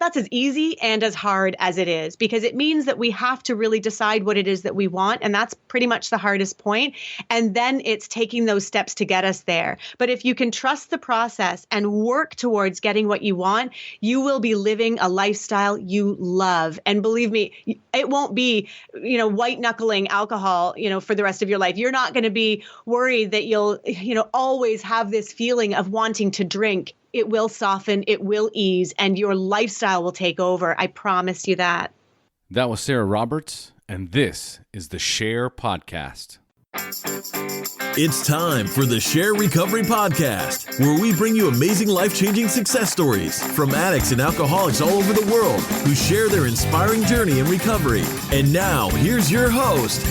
that's as easy and as hard as it is, because it means that we have to really decide what it is that we want. And that's pretty much the hardest point. And then it's taking those steps to get us there. But if you can trust the process and work towards getting what you want, you will be living a lifestyle you love. And believe me, it won't be, white knuckling alcohol, for the rest of your life. You're not going to be worried that you'll, always have this feeling of wanting to drink. It will soften, it will ease, and your lifestyle will take over. I promise you that. That was Sarah Roberts, and this is the SHAIR Podcast. It's time for the SHAIR Recovery Podcast, where we bring you amazing life-changing success stories from addicts and alcoholics all over the world who share their inspiring journey in recovery. And now, here's your host,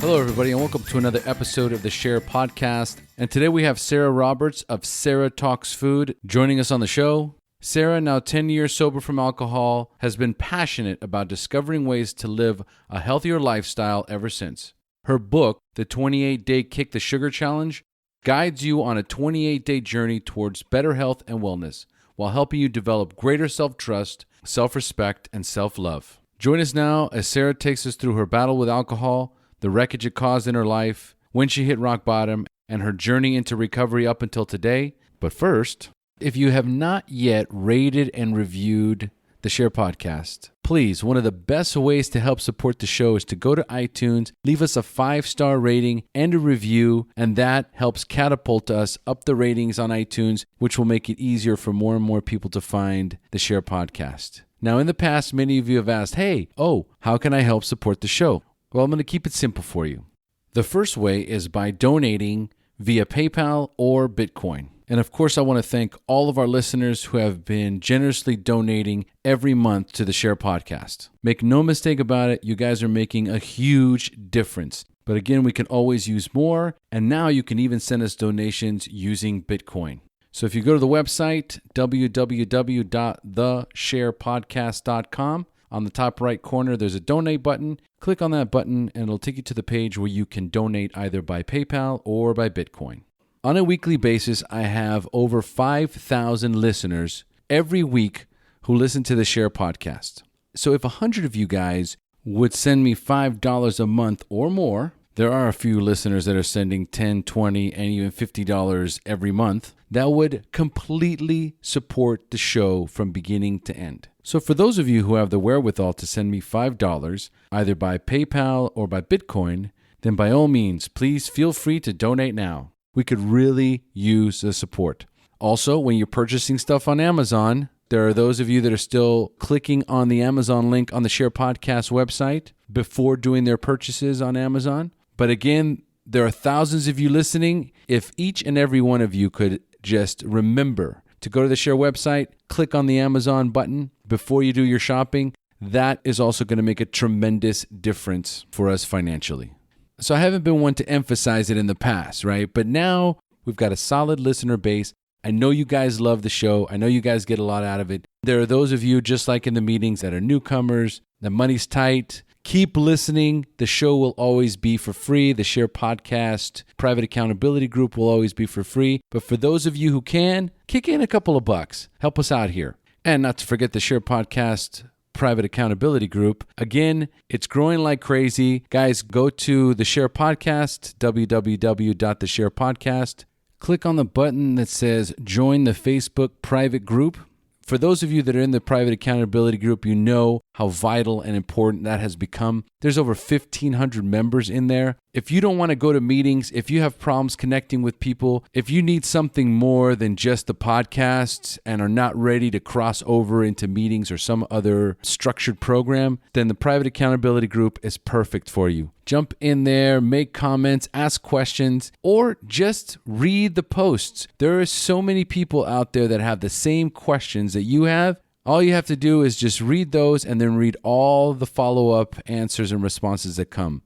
Hello, everybody, and welcome to another episode of the SHAIR Podcast. And today we have Sarah Roberts of Sarah Talks Food joining us on the show. Sarah, now 10 years sober from alcohol, has been passionate about discovering ways to live a healthier lifestyle ever since. Her book, The 28-Day Kick the Sugar Challenge, guides you on a 28-day journey towards better health and wellness while helping you develop greater self-trust, self-respect, and self-love. Join us now as Sarah takes us through her battle with alcohol, the wreckage it caused in her life, when she hit rock bottom, and her journey into recovery up until today. But first, if you have not yet rated and reviewed the SHAIR Podcast, please, one of the best ways to help support the show is to go to iTunes, leave us a 5-star rating and a review, and that helps catapult us up the ratings on iTunes, which will make it easier for more and more people to find the SHAIR Podcast. Now, in the past, many of you have asked, how can I help support the show? Well, I'm going to keep it simple for you. The first way is by donating via PayPal or Bitcoin. And of course, I want to thank all of our listeners who have been generously donating every month to the SHAIR Podcast. Make no mistake about it, you guys are making a huge difference. But again, we can always use more. And now you can even send us donations using Bitcoin. So if you go to the website, www.theshairpodcast.com, on the top right corner, there's a donate button. Click on that button and it'll take you to the page where you can donate either by PayPal or by Bitcoin. On a weekly basis, I have over 5,000 listeners every week who listen to the SHAIR Podcast. So if 100 of you guys would send me $5 a month or more, there are a few listeners that are sending $10, $20, and even $50 every month. That would completely support the show from beginning to end. So for those of you who have the wherewithal to send me $5, either by PayPal or by Bitcoin, then by all means, please feel free to donate now. We could really use the support. Also, when you're purchasing stuff on Amazon, there are those of you that are still clicking on the Amazon link on the SHAIR Podcast website before doing their purchases on Amazon. But again, there are thousands of you listening. If each and every one of you could just remember to go to the SHAIR website, click on the Amazon button before you do your shopping, that is also going to make a tremendous difference for us financially. So I haven't been one to emphasize it in the past, right? But now we've got a solid listener base. I know you guys love the show. I know you guys get a lot out of it. There are those of you, just like in the meetings, that are newcomers. The money's tight. Keep listening. The show will always be for free. The SHAIR Podcast private accountability group will always be for free. But for those of you who can, kick in a couple of bucks. Help us out here. And not to forget the SHAIR Podcast private accountability group. Again, it's growing like crazy. Guys, go to the SHAIR Podcast, www.theshairpodcast. Click on the button that says join the Facebook private group. For those of you that are in the private accountability group, you know how vital and important that has become. There's over 1,500 members in there. If you don't want to go to meetings, if you have problems connecting with people, if you need something more than just the podcasts and are not ready to cross over into meetings or some other structured program, then the private accountability group is perfect for you. Jump in there, make comments, ask questions, or just read the posts. There are so many people out there that have the same questions that you have. All you have to do is just read those and then read all the follow-up answers and responses that come.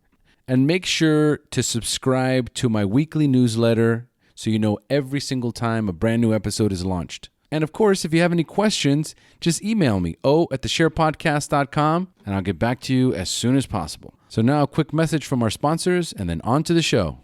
And make sure to subscribe to my weekly newsletter so you know every single time a brand new episode is launched. And of course, if you have any questions, just email me, o@theshairpodcast.com, and I'll get back to you as soon as possible. So now a quick message from our sponsors, and then on to the show.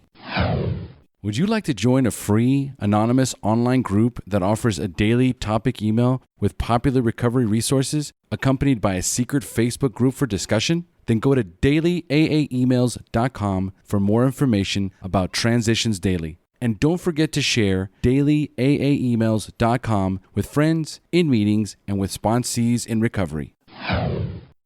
Would you like to join a free, anonymous online group that offers a daily topic email with popular recovery resources, accompanied by a secret Facebook group for discussion? Then go to dailyaaemails.com for more information about Transitions Daily. And don't forget to share dailyaaemails.com with friends, in meetings, and with sponsees in recovery.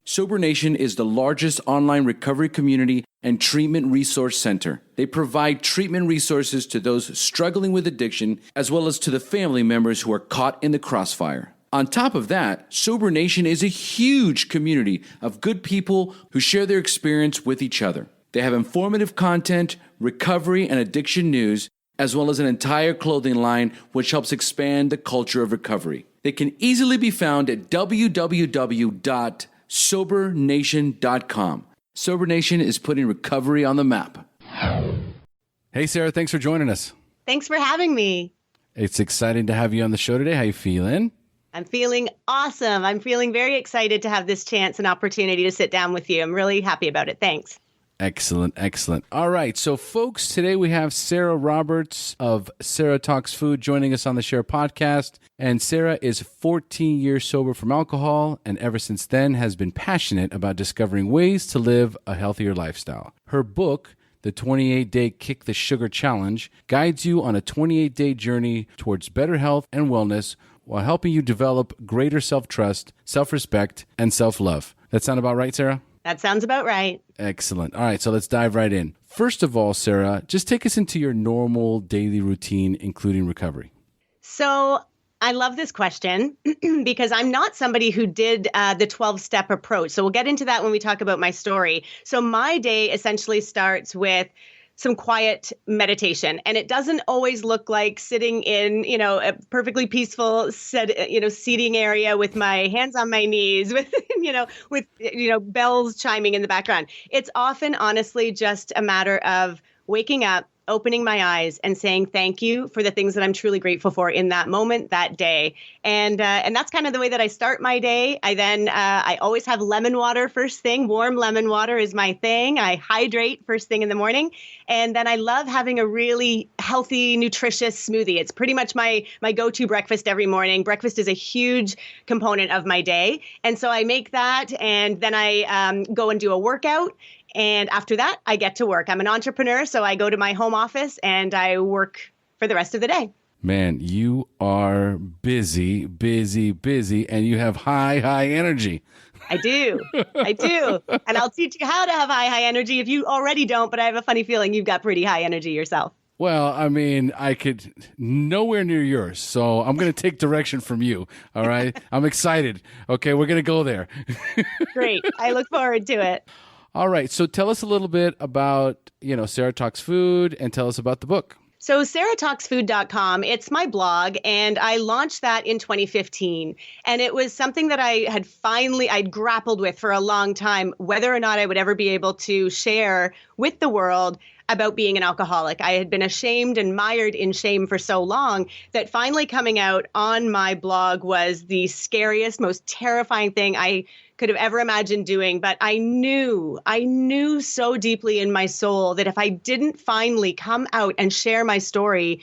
Sober Nation is the largest online recovery community and treatment resource center. They provide treatment resources to those struggling with addiction, as well as to the family members who are caught in the crossfire. On top of that, Sober Nation is a huge community of good people who share their experience with each other. They have informative content, recovery and addiction news, as well as an entire clothing line which helps expand the culture of recovery. They can easily be found at www.sobernation.com. Sober Nation is putting recovery on the map. Hey, Sarah, thanks for joining us. Thanks for having me. It's exciting to have you on the show today. How you feeling? I'm feeling awesome. I'm feeling very excited to have this chance and opportunity to sit down with you. I'm really happy about it. Thanks. Excellent, excellent. All right, so folks, today we have Sarah Roberts of Sarah Talks Food joining us on the SHAIR podcast. And Sarah is 14 years sober from alcohol, and ever since then has been passionate about discovering ways to live a healthier lifestyle. Her book, The 28-Day Kick the Sugar Challenge, guides you on a 28-day journey towards better health and wellness while helping you develop greater self-trust, self-respect, and self-love. That sound about right, Sarah? That sounds about right. Excellent. All right, so let's dive right in. First of all, Sarah, just take us into your normal daily routine, including recovery. So I love this question because I'm not somebody who did the 12-step approach. So we'll get into that when we talk about my story. So my day essentially starts with some quiet meditation. And it doesn't always look like sitting in, a perfectly peaceful seating area with my hands on my knees with bells chiming in the background. It's often, honestly, just a matter of waking up, opening my eyes and saying thank you for the things that I'm truly grateful for in that moment, that day. And that's kind of the way that I start my day. I always have lemon water first thing. Warm lemon water is my thing. I hydrate first thing in the morning. And then I love having a really healthy, nutritious smoothie. It's pretty much my go-to breakfast every morning. Breakfast is a huge component of my day. And so I make that, and then I go and do a workout. And after that, I get to work. I'm an entrepreneur, so I go to my home office and I work for the rest of the day. Man, you are busy, and you have high energy. I do. And I'll teach you how to have high energy if you already don't, but I have a funny feeling you've got pretty high energy yourself. Well, I mean, I could nowhere near yours, so I'm going to take direction from you, all right? I'm excited. Okay, we're going to go there. Great. I look forward to it. All right. So tell us a little bit about, Sarah Talks Food, and tell us about the book. So SarahTalksFood.com, it's my blog, and I launched that in 2015. And it was something that I'd grappled with for a long time, whether or not I would ever be able to share with the world about being an alcoholic. I had been ashamed and mired in shame for so long that finally coming out on my blog was the scariest, most terrifying thing I could have ever imagined doing. But I knew so deeply in my soul that if I didn't finally come out and share my story,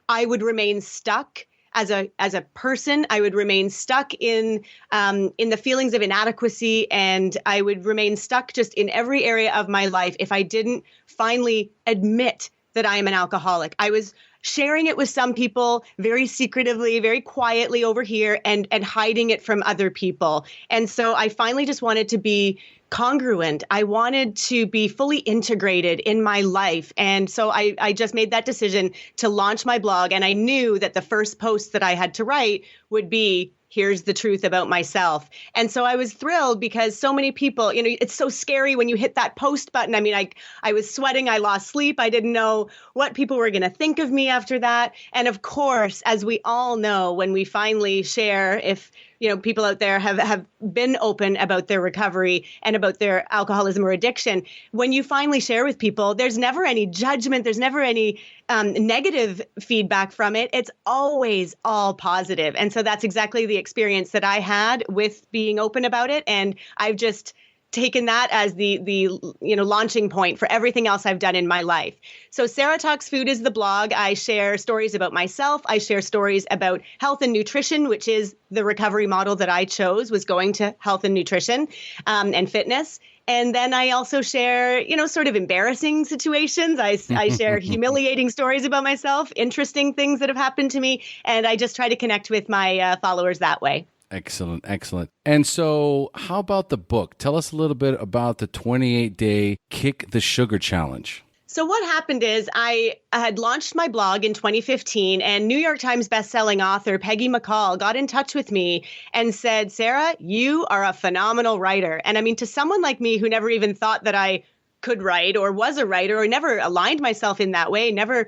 I would remain stuck as a person. I would remain stuck in the feelings of inadequacy, and I would remain stuck just in every area of my life if I didn't finally admit that I am an alcoholic. I was sharing it with some people very secretively, very quietly over here, and hiding it from other people. And so I finally just wanted to be congruent. I wanted to be fully integrated in my life. And so I just made that decision to launch my blog. And I knew that the first post that I had to write would be, here's the truth about myself. And so I was thrilled because so many people, it's so scary when you hit that post button. I mean, I was sweating. I lost sleep. I didn't know what people were going to think of me after that. And of course, as we all know, when we finally share, if people out there have been open about their recovery and about their alcoholism or addiction, when you finally share with people, there's never any judgment. There's never any negative feedback from it. It's always all positive. And so that's exactly the experience that I had with being open about it. And I've just taken that as the launching point for everything else I've done in my life. So Sarah Talks Food is the blog. I share stories about myself. I share stories about health and nutrition, which is the recovery model that I chose, was going to health and nutrition and fitness. And then I also share, sort of embarrassing situations. I share humiliating stories about myself, interesting things that have happened to me. And I just try to connect with my followers that way. Excellent, excellent. And so how about the book? Tell us a little bit about the 28-day Kick the Sugar Challenge. So what happened is I had launched my blog in 2015, and New York Times bestselling author Peggy McCall got in touch with me and said, Sarah, you are a phenomenal writer. And I mean, to someone like me who never even thought that I could write or was a writer or never aligned myself in that way, never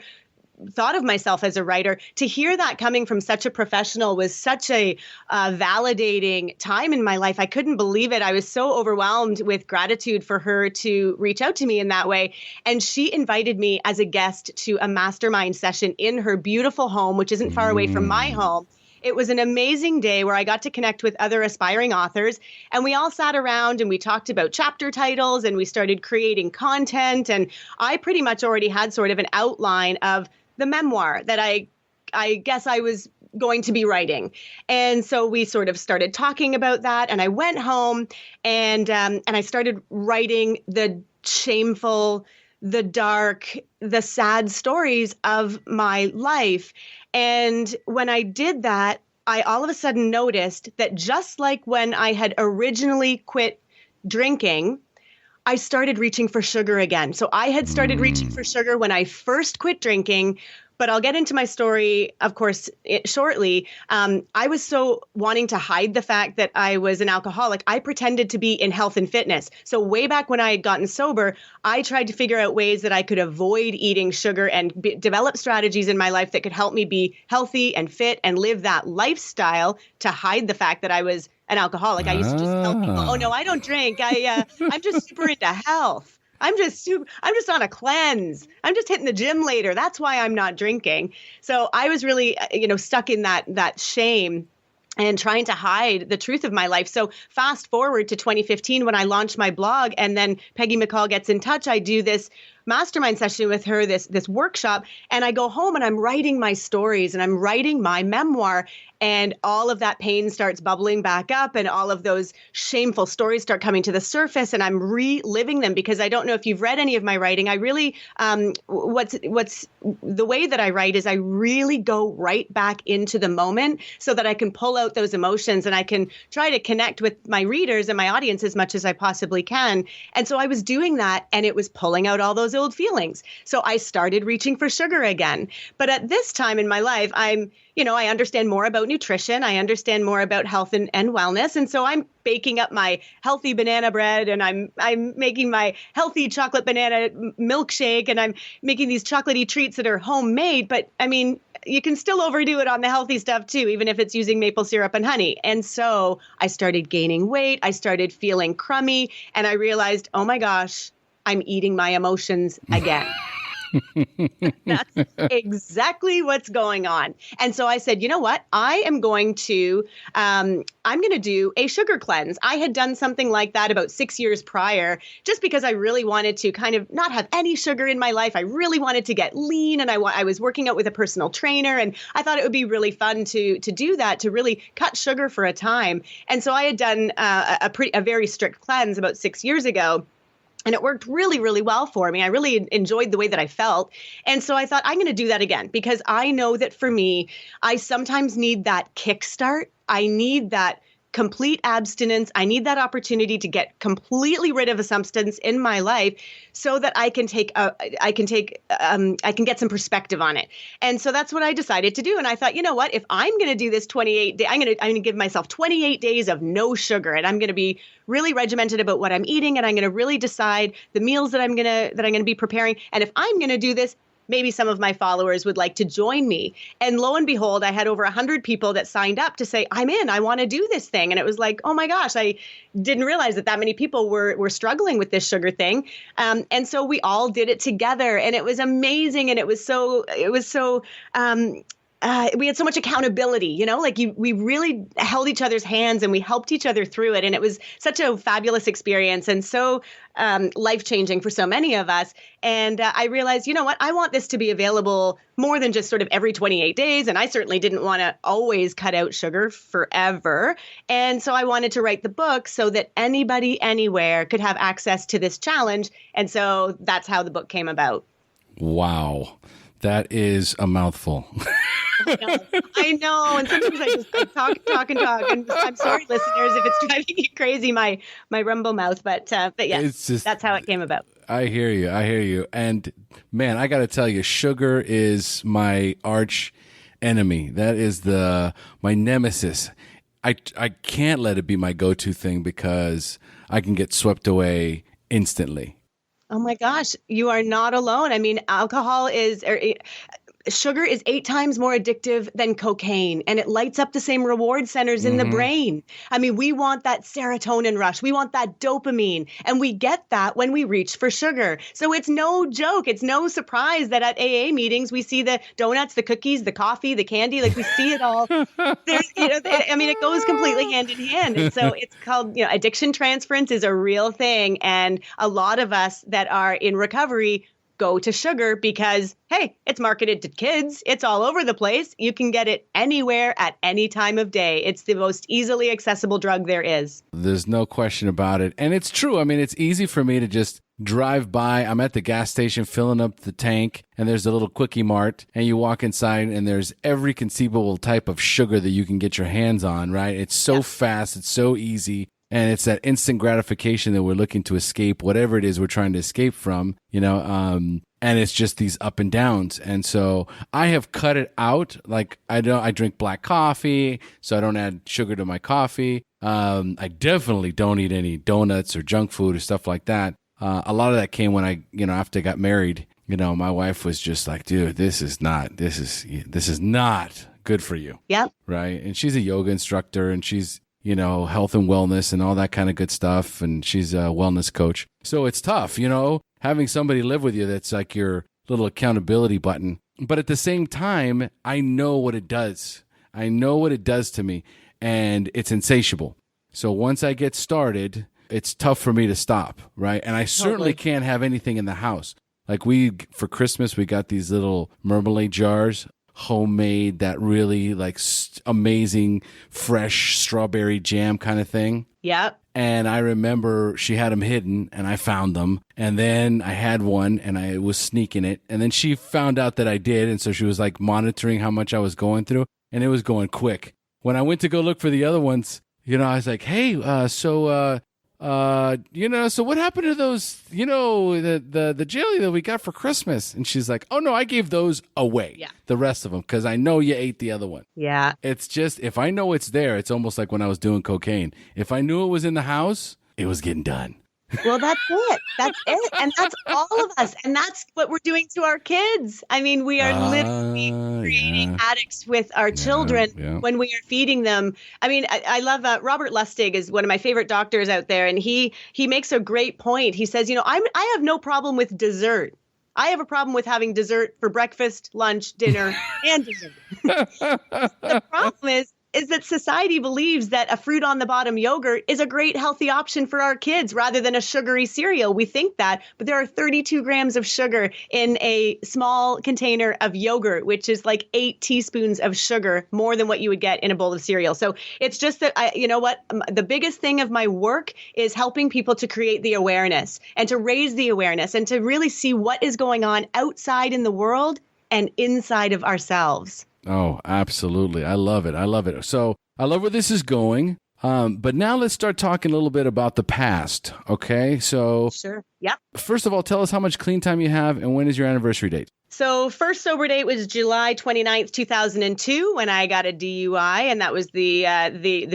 thought of myself as a writer, to hear that coming from such a professional was such a validating time in my life. I couldn't believe it. I was so overwhelmed with gratitude for her to reach out to me in that way. And she invited me as a guest to a mastermind session in her beautiful home, which isn't far away from my home. It was an amazing day where I got to connect with other aspiring authors, and we all sat around and we talked about chapter titles and we started creating content. And I pretty much already had sort of an outline of the memoir that I guess I was going to be writing. And so we sort of started talking about that. And I went home and I started writing the shameful, the dark, the sad stories of my life. And when I did that, I all of a sudden noticed that just like when I had originally quit drinking, I started reaching for sugar again. So I had started reaching for sugar when I first quit drinking, but I'll get into my story, of course, shortly. I was so wanting to hide the fact that I was an alcoholic. I pretended to be in health and fitness. So way back when I had gotten sober, I tried to figure out ways that I could avoid eating sugar and develop strategies in my life that could help me be healthy and fit and live that lifestyle to hide the fact that I was an alcoholic. I used to just tell people, oh, no, I don't drink. I'm just super into health. I'm just on a cleanse. I'm just hitting the gym later. That's why I'm not drinking. So I was really, stuck in that shame and trying to hide the truth of my life. So fast forward to 2015 when I launched my blog, and then Peggy McCall gets in touch. I do this mastermind session with her, this workshop, and I go home and I'm writing my stories and I'm writing my memoir, and all of that pain starts bubbling back up and all of those shameful stories start coming to the surface, and I'm reliving them because I don't know if you've read any of my writing. I really, what's the way that I write is I really go right back into the moment so that I can pull out those emotions and I can try to connect with my readers and my audience as much as I possibly can. And so I was doing that, and it was pulling out all those old feelings. So I started reaching for sugar again. But at this time in my life, I understand more about nutrition. I understand more about health and wellness. And so I'm baking up my healthy banana bread, and I'm making my healthy chocolate banana milkshake, and I'm making these chocolatey treats that are homemade. But I mean, you can still overdo it on the healthy stuff too, even if it's using maple syrup and honey. And so I started gaining weight. I started feeling crummy, and I realized, oh my gosh, I'm eating my emotions again. That's exactly what's going on. And so I said, you know what? I am going to do a sugar cleanse. I had done something like that about 6 years prior, just because I really wanted to kind of not have any sugar in my life. I really wanted to get lean, and I was working out with a personal trainer, and I thought it would be really fun to do that, to really cut sugar for a time. And so I had done a very strict cleanse about 6 years ago. And it worked really, really well for me. I really enjoyed the way that I felt. And so I thought, I'm going to do that again, because I know that for me, I sometimes need that kickstart. I need that complete abstinence. I need that opportunity to get completely rid of a substance in my life so that I can get some perspective on it. And so that's what I decided to do. And I thought, you know what, if I'm going to do this 28 days, I'm going to give myself 28 days of no sugar, and I'm going to be really regimented about what I'm eating, and I'm going to really decide the meals that I'm going to be preparing. And if I'm going to do this, maybe some of my followers would like to join me. And lo and behold, I had over 100 people that signed up to say, I'm in, I want to do this thing. And it was like, oh my gosh, I didn't realize that many people were struggling with this sugar thing. And so we all did it together, and it was amazing. And it was so we had so much accountability, like we really held each other's hands and we helped each other through it. And it was such a fabulous experience and so life-changing for so many of us. And I realized, you know what, I want this to be available more than just sort of every 28 days. And I certainly didn't want to always cut out sugar forever. And so I wanted to write the book so that anybody, anywhere could have access to this challenge. And so that's how the book came about. Wow. That is a mouthful. I know. And sometimes I just talk. And I'm sorry, listeners, if it's driving you crazy, my rumble mouth. But yeah, that's how it came about. I hear you. And man, I got to tell you, sugar is my arch enemy. That is my nemesis. I can't let it be my go-to thing because I can get swept away instantly. Oh my gosh, you are not alone. I mean, sugar is 8 times more addictive than cocaine, and it lights up the same reward centers in the brain. I mean, we want that serotonin rush. We want that dopamine, and we get that when we reach for sugar. So it's no joke. It's no surprise that at AA meetings, we see the donuts, the cookies, the coffee, the candy, like we see it all. It goes completely hand in hand. And so it's called, addiction transference is a real thing. And a lot of us that are in recovery go to sugar because, hey, it's marketed to kids. It's all over the place. You can get it anywhere at any time of day. It's the most easily accessible drug there is. There's no question about it. And it's true. I mean, it's easy for me to just drive by. I'm at the gas station filling up the tank, and there's a little quickie mart, and you walk inside, and there's every conceivable type of sugar that you can get your hands on, right? It's so fast. It's so easy. And it's that instant gratification that we're looking to escape, whatever it is we're trying to escape from, and it's just these up and downs. And so I have cut it out. Like I drink black coffee, so I don't add sugar to my coffee. I definitely don't eat any donuts or junk food or stuff like that. A lot of that came when after I got married, my wife was just like, dude, this is not good for you. Yep. Right. And she's a yoga instructor and she's, health and wellness and all that kind of good stuff. And she's a wellness coach. So it's tough, having somebody live with you that's like your little accountability button. But at the same time, I know what it does. I know what it does to me. And it's insatiable. So once I get started, it's tough for me to stop, right? And I certainly can't have anything in the house. Like for Christmas, we got these little marmalade jars, homemade, that really like amazing fresh strawberry jam kind of thing. Yep. And I remember she had them hidden and I found them. And then I had one and I was sneaking it. And then she found out that I did. And so she was like monitoring how much I was going through, and it was going quick. When I went to go look for the other ones, I was like, hey, so what happened to those, the jelly that we got for Christmas? And she's like, oh no, I gave those away. Yeah. The rest of them, because I know you ate the other one. Yeah. It's just, if I know it's there, it's almost like when I was doing cocaine. If I knew it was in the house, it was getting done. Well, that's it. That's it. And that's all of us. And that's what we're doing to our kids. I mean, we are literally creating addicts with our children when we are feeding them. I mean, I love Robert Lustig is one of my favorite doctors out there. And he makes a great point. He says, I have no problem with dessert. I have a problem with having dessert for breakfast, lunch, dinner, and dessert. The problem is that society believes that a fruit on the bottom yogurt is a great healthy option for our kids rather than a sugary cereal. We think that, but there are 32 grams of sugar in a small container of yogurt, which is like 8 teaspoons of sugar, more than what you would get in a bowl of cereal. So it's just that, the biggest thing of my work is helping people to create the awareness and to raise the awareness and to really see what is going on outside in the world and inside of ourselves. Oh, absolutely. I love it. So I love where this is going. But now let's start talking a little bit about the past. Okay. So sure. Yep. First of all, tell us how much clean time you have and when is your anniversary date? So first sober date was July 29th, 2002, when I got a DUI, and that was the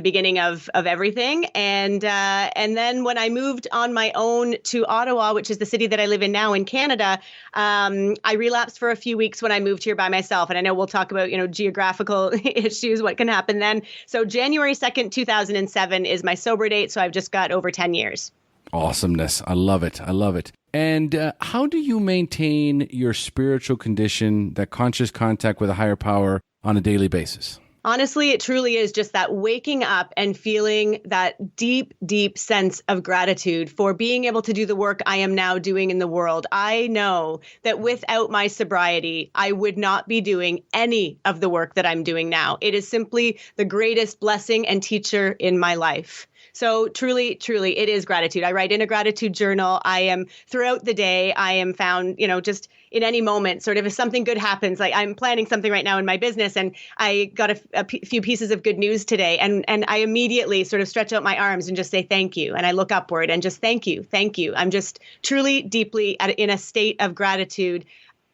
beginning of everything. And then when I moved on my own to Ottawa, which is the city that I live in now in Canada, I relapsed for a few weeks when I moved here by myself. And I know we'll talk about, geographical issues, what can happen then. So January 2nd, 2007 is my sober date. So I've just got over 10 years. Awesomeness. I love it. And how do you maintain your spiritual condition, that conscious contact with a higher power, on a daily basis? Honestly, it truly is just that waking up and feeling that deep, deep sense of gratitude for being able to do the work I am now doing in the world. I know that without my sobriety, I would not be doing any of the work that I'm doing now. It is simply the greatest blessing and teacher in my life. So truly, truly, it is gratitude. I write in a gratitude journal. I am throughout the day, I am found, just in any moment, sort of if something good happens, like I'm planning something right now in my business and I got a few pieces of good news today. And I immediately sort of stretch out my arms and just say, thank you. And I look upward and just thank you. Thank you. I'm just truly deeply in a state of gratitude.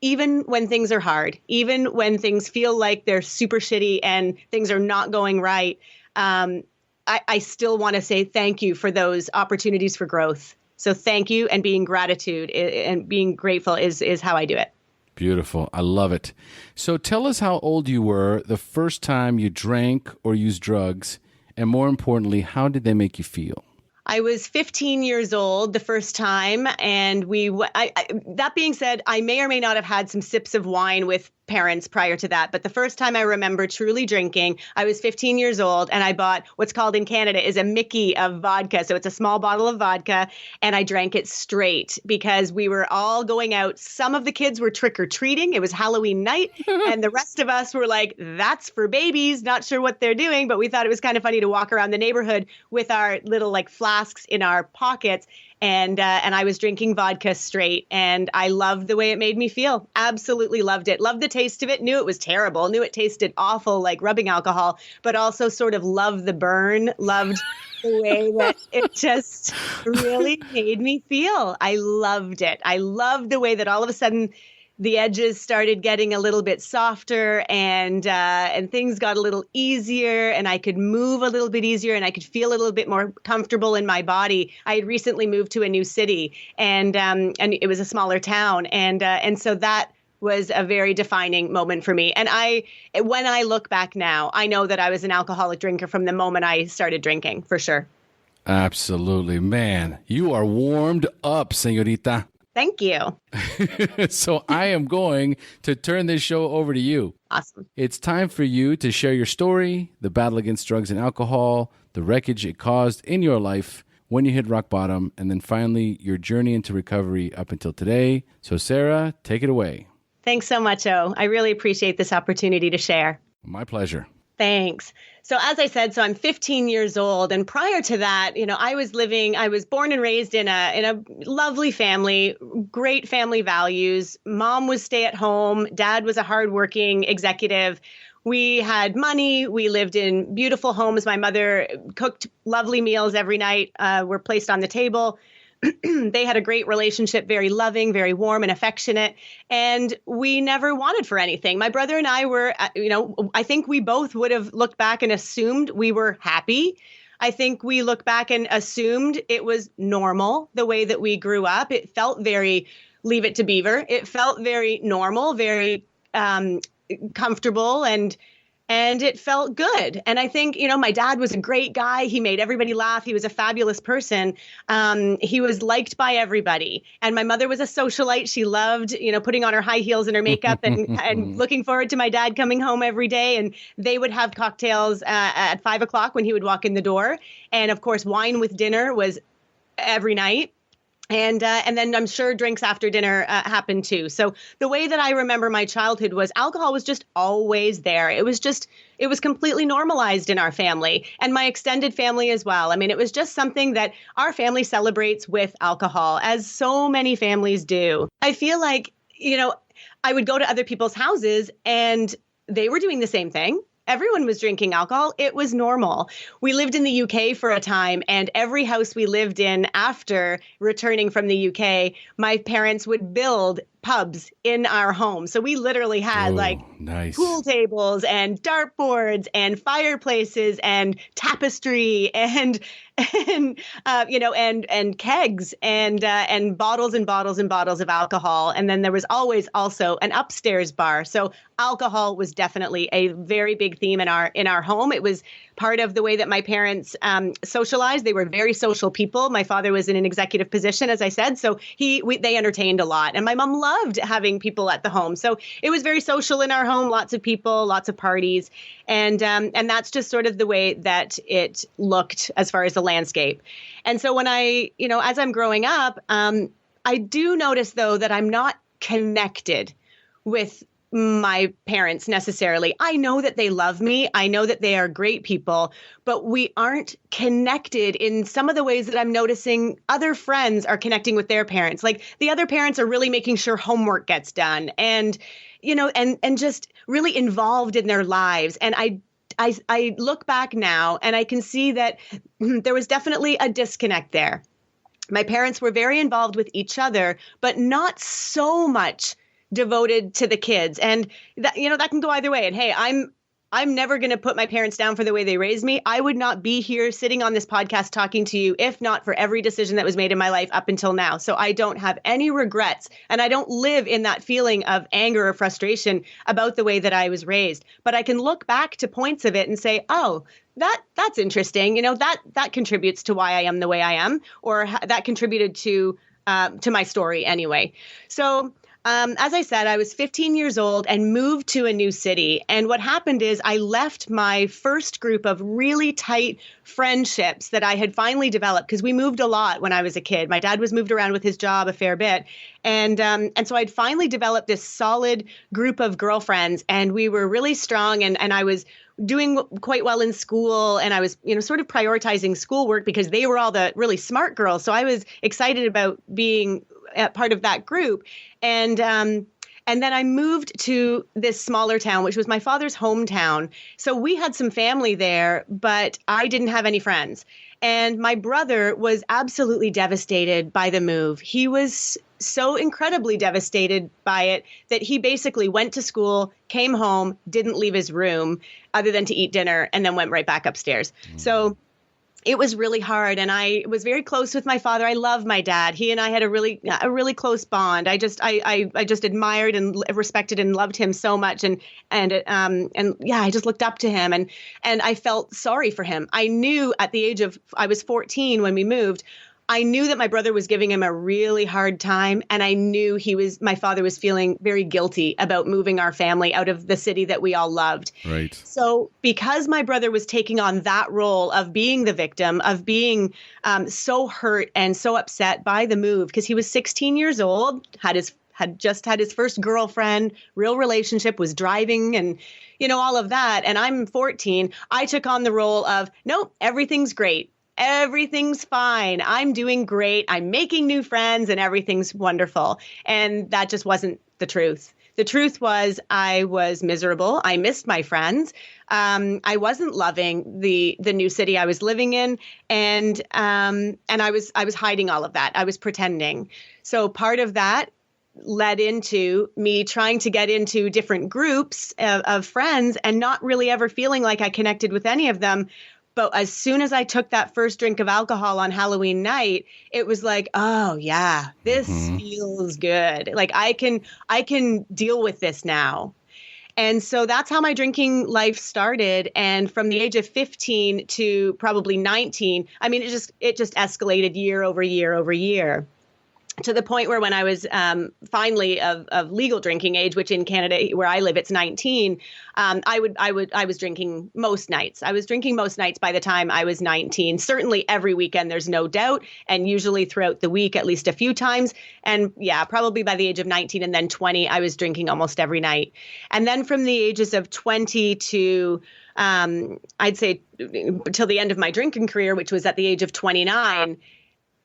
Even when things are hard, even when things feel like they're super shitty and things are not going right, I still want to say thank you for those opportunities for growth. So thank you, and being gratitude and being grateful is how I do it. Beautiful. I love it. So tell us how old you were the first time you drank or used drugs, and more importantly, how did they make you feel? I was 15 years old the first time, and that being said, I may or may not have had some sips of wine with parents prior to that. But the first time I remember truly drinking, I was 15 years old, and I bought what's called in Canada is a Mickey of vodka. So it's a small bottle of vodka, and I drank it straight because we were all going out. Some of the kids were trick-or-treating. It was Halloween night, and the rest of us were like, that's for babies, not sure what they're doing. But we thought it was kind of funny to walk around the neighborhood with our little flasks in our pockets. And I was drinking vodka straight, and I loved the way it made me feel. Absolutely loved it. Loved the taste of it. Knew it was terrible. Knew it tasted awful, like rubbing alcohol, but also sort of loved the burn. Loved the way that it just really made me feel. I loved it. I loved the way that all of a sudden the edges started getting a little bit softer, and things got a little easier, and I could move a little bit easier, and I could feel a little bit more comfortable in my body. I had recently moved to a new city, and it was a smaller town, and so that was a very defining moment for me. And when I look back now, I know that I was an alcoholic drinker from the moment I started drinking, for sure. Absolutely. Man, you are warmed up, señorita. Thank you. So I am going to turn this show over to you. Awesome. It's time for you to share your story, the battle against drugs and alcohol, the wreckage it caused in your life when you hit rock bottom, and then finally your journey into recovery up until today. So Sarah, take it away. Thanks so much, O. I really appreciate this opportunity to share. My pleasure. Thanks. So as I said, I'm 15 years old. And prior to that, I was born and raised in a lovely family, great family values. Mom was stay at home. Dad was a hardworking executive. We had money. We lived in beautiful homes. My mother cooked lovely meals every night, were placed on the table. They had a great relationship, very loving, very warm and affectionate. And we never wanted for anything. My brother and I were, I think we both would have looked back and assumed we were happy. I think we look back and assumed it was normal the way that we grew up. It felt very Leave It to Beaver. It felt very normal, very comfortable, and it felt good. And I think, my dad was a great guy. He made everybody laugh. He was a fabulous person. He was liked by everybody. And my mother was a socialite. She loved, putting on her high heels and her makeup and looking forward to my dad coming home every day. And they would have cocktails at 5 o'clock when he would walk in the door. And of course, wine with dinner was every night. And then I'm sure drinks after dinner happened too. So the way that I remember my childhood was alcohol was just always there. It was completely normalized in our family and my extended family as well. I mean, it was just something that our family celebrates with alcohol, as so many families do. I feel like, I would go to other people's houses and they were doing the same thing. Everyone was drinking alcohol. It was normal. We lived in the UK for a time, and every house we lived in after returning from the UK, my parents would build pubs in our home. So we literally had nice pool tables and dartboards and fireplaces and tapestry and kegs and bottles and bottles and bottles of alcohol. And then there was always also an upstairs bar. So alcohol was definitely a very big theme in our home. It was part of the way that my parents socialized. They were very social people. My father was in an executive position, as I said, so they entertained a lot. And my mom loved having people at the home. So it was very social in our home, lots of people, lots of parties. And that's just sort of the way that it looked as far as the landscape. And so when as I'm growing up, I do notice, though, that I'm not connected with my parents necessarily. I know that they love me. I know that they are great people, but we aren't connected in some of the ways that I'm noticing other friends are connecting with their parents. Like the other parents are really making sure homework gets done and, and just really involved in their lives. And I look back now and I can see that there was definitely a disconnect there. My parents were very involved with each other, but not so much devoted to the kids. And that can go either way. And hey, I'm never going to put my parents down for the way they raised me. I would not be here sitting on this podcast talking to you if not for every decision that was made in my life up until now. So I don't have any regrets, and I don't live in that feeling of anger or frustration about the way that I was raised. But I can look back to points of it and say, oh, that's interesting. That contributes to why I am the way I am, or that contributed to my story anyway. So as I said, I was 15 years old and moved to a new city. And what happened is I left my first group of really tight friendships that I had finally developed, because we moved a lot when I was a kid. My dad was moved around with his job a fair bit. And so I'd finally developed this solid group of girlfriends, and we were really strong. And I was doing quite well in school, and I was, sort of prioritizing schoolwork because they were all the really smart girls. So I was excited about being part of that group. And then I moved to this smaller town, which was my father's hometown. So we had some family there, but I didn't have any friends. And my brother was absolutely devastated by the move. He was so incredibly devastated by it that he basically went to school, came home, didn't leave his room other than to eat dinner, and then went right back upstairs. So it was really hard. And I was very close with my father. I love my dad. He and I had a really close bond. I just admired and respected and loved him so much. And yeah, I just looked up to him, and I felt sorry for him. I knew at the age of, I was 14 when we moved, I knew that my brother was giving him a really hard time, and I knew my father was feeling very guilty about moving our family out of the city that we all loved. Right. So because my brother was taking on that role of being the victim, of being so hurt and so upset by the move, because he was 16 years old, had just had his first girlfriend, real relationship, was driving and, all of that. And I'm 14. I took on the role of, nope, everything's great. Everything's fine. I'm doing great. I'm making new friends and everything's wonderful. And that just wasn't the truth. The truth was I was miserable. I missed my friends. I wasn't loving the new city I was living in. And I was hiding all of that. I was pretending. So part of that led into me trying to get into different groups of friends and not really ever feeling like I connected with any of them. But as soon as I took that first drink of alcohol on Halloween night, it was like, oh yeah, this feels good. Like I can deal with this now. And so that's how my drinking life started. And from the age of 15 to probably 19, I mean, it just escalated year over year over year, to the point where when I was finally of legal drinking age, which in Canada where I live, it's 19, I was drinking most nights. I was drinking most nights by the time I was 19, certainly every weekend, there's no doubt, and usually throughout the week at least a few times. And yeah, probably by the age of 19 and then 20, I was drinking almost every night. And then from the ages of 20 to I'd say till the end of my drinking career, which was at the age of 29,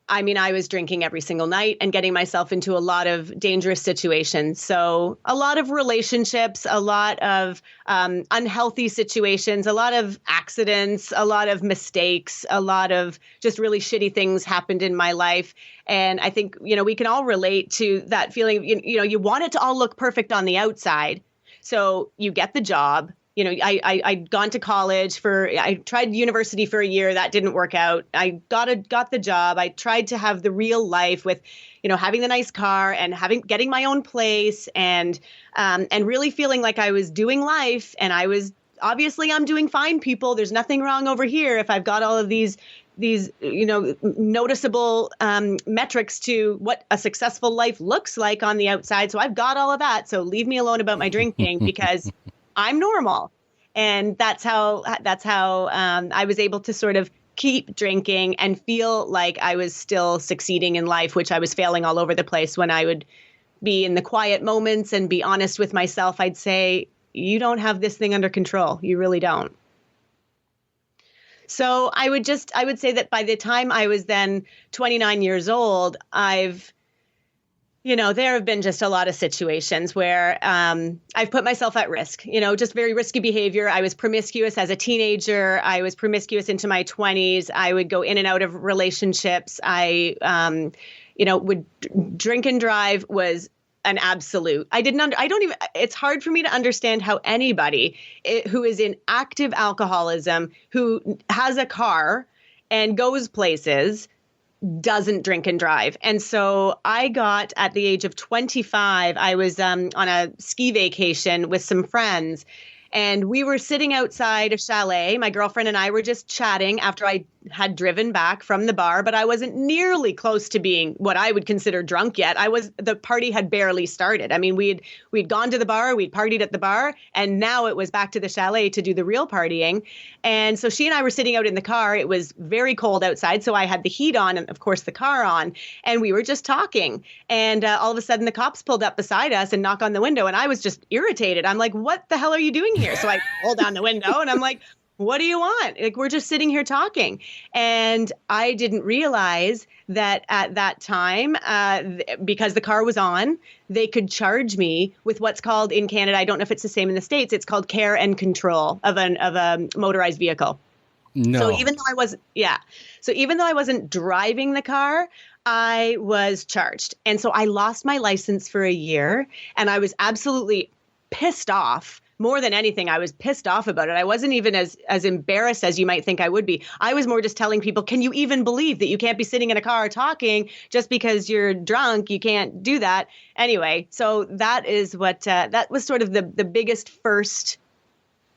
I mean, I was drinking every single night and getting myself into a lot of dangerous situations. So a lot of relationships, a lot of unhealthy situations, a lot of accidents, a lot of mistakes, a lot of just really shitty things happened in my life. And I think, we can all relate to that feeling. You want it to all look perfect on the outside. So you get the job. I'd gone to college I tried university for a year. That didn't work out. I got the job. I tried to have the real life with, having the nice car and getting my own place and really feeling like I was doing life and I was obviously I'm doing fine, people. There's nothing wrong over here if I've got all of these noticeable metrics to what a successful life looks like on the outside. So I've got all of that. So leave me alone about my drinking because I'm normal. And that's how I was able to sort of keep drinking and feel like I was still succeeding in life, which I was failing all over the place. When I would be in the quiet moments and be honest with myself, I'd say, you don't have this thing under control. You really don't. So I would say that by the time I was then 29 years old, there have been just a lot of situations where I've put myself at risk, just very risky behavior. I was promiscuous as a teenager. I was promiscuous into my 20s. I would go in and out of relationships. I, would drink and drive was an absolute. It's hard for me to understand how anybody who is in active alcoholism, who has a car and goes places, doesn't drink and drive. And so I got, at the age of 25, I was on a ski vacation with some friends, and we were sitting outside a chalet. My girlfriend and I were just chatting after I had driven back from the bar, but I wasn't nearly close to being what I would consider drunk yet. The party had barely started. I mean, we'd gone to the bar, we'd partied at the bar, and now it was back to the chalet to do the real partying. And so she and I were sitting out in the car. It was very cold outside, so I had the heat on and, of course, the car on, and we were just talking. And all of a sudden, the cops pulled up beside us and knocked on the window, and I was just irritated. I'm like, what the hell are you doing here? So I pulled down the window, and I'm like, what do you want? Like, we're just sitting here talking. And I didn't realize that at that time, because the car was on, they could charge me with what's called in Canada, I don't know if it's the same in the States, it's called care and control of a motorized vehicle. No. So even though I wasn't driving the car, I was charged. And so I lost my license for a year, and I was absolutely pissed off. More than anything, I was pissed off about it. I wasn't even as embarrassed as you might think I would be. I was more just telling people, can you even believe that you can't be sitting in a car talking just because you're drunk? You can't do that. Anyway, so that is what, that was sort of the biggest first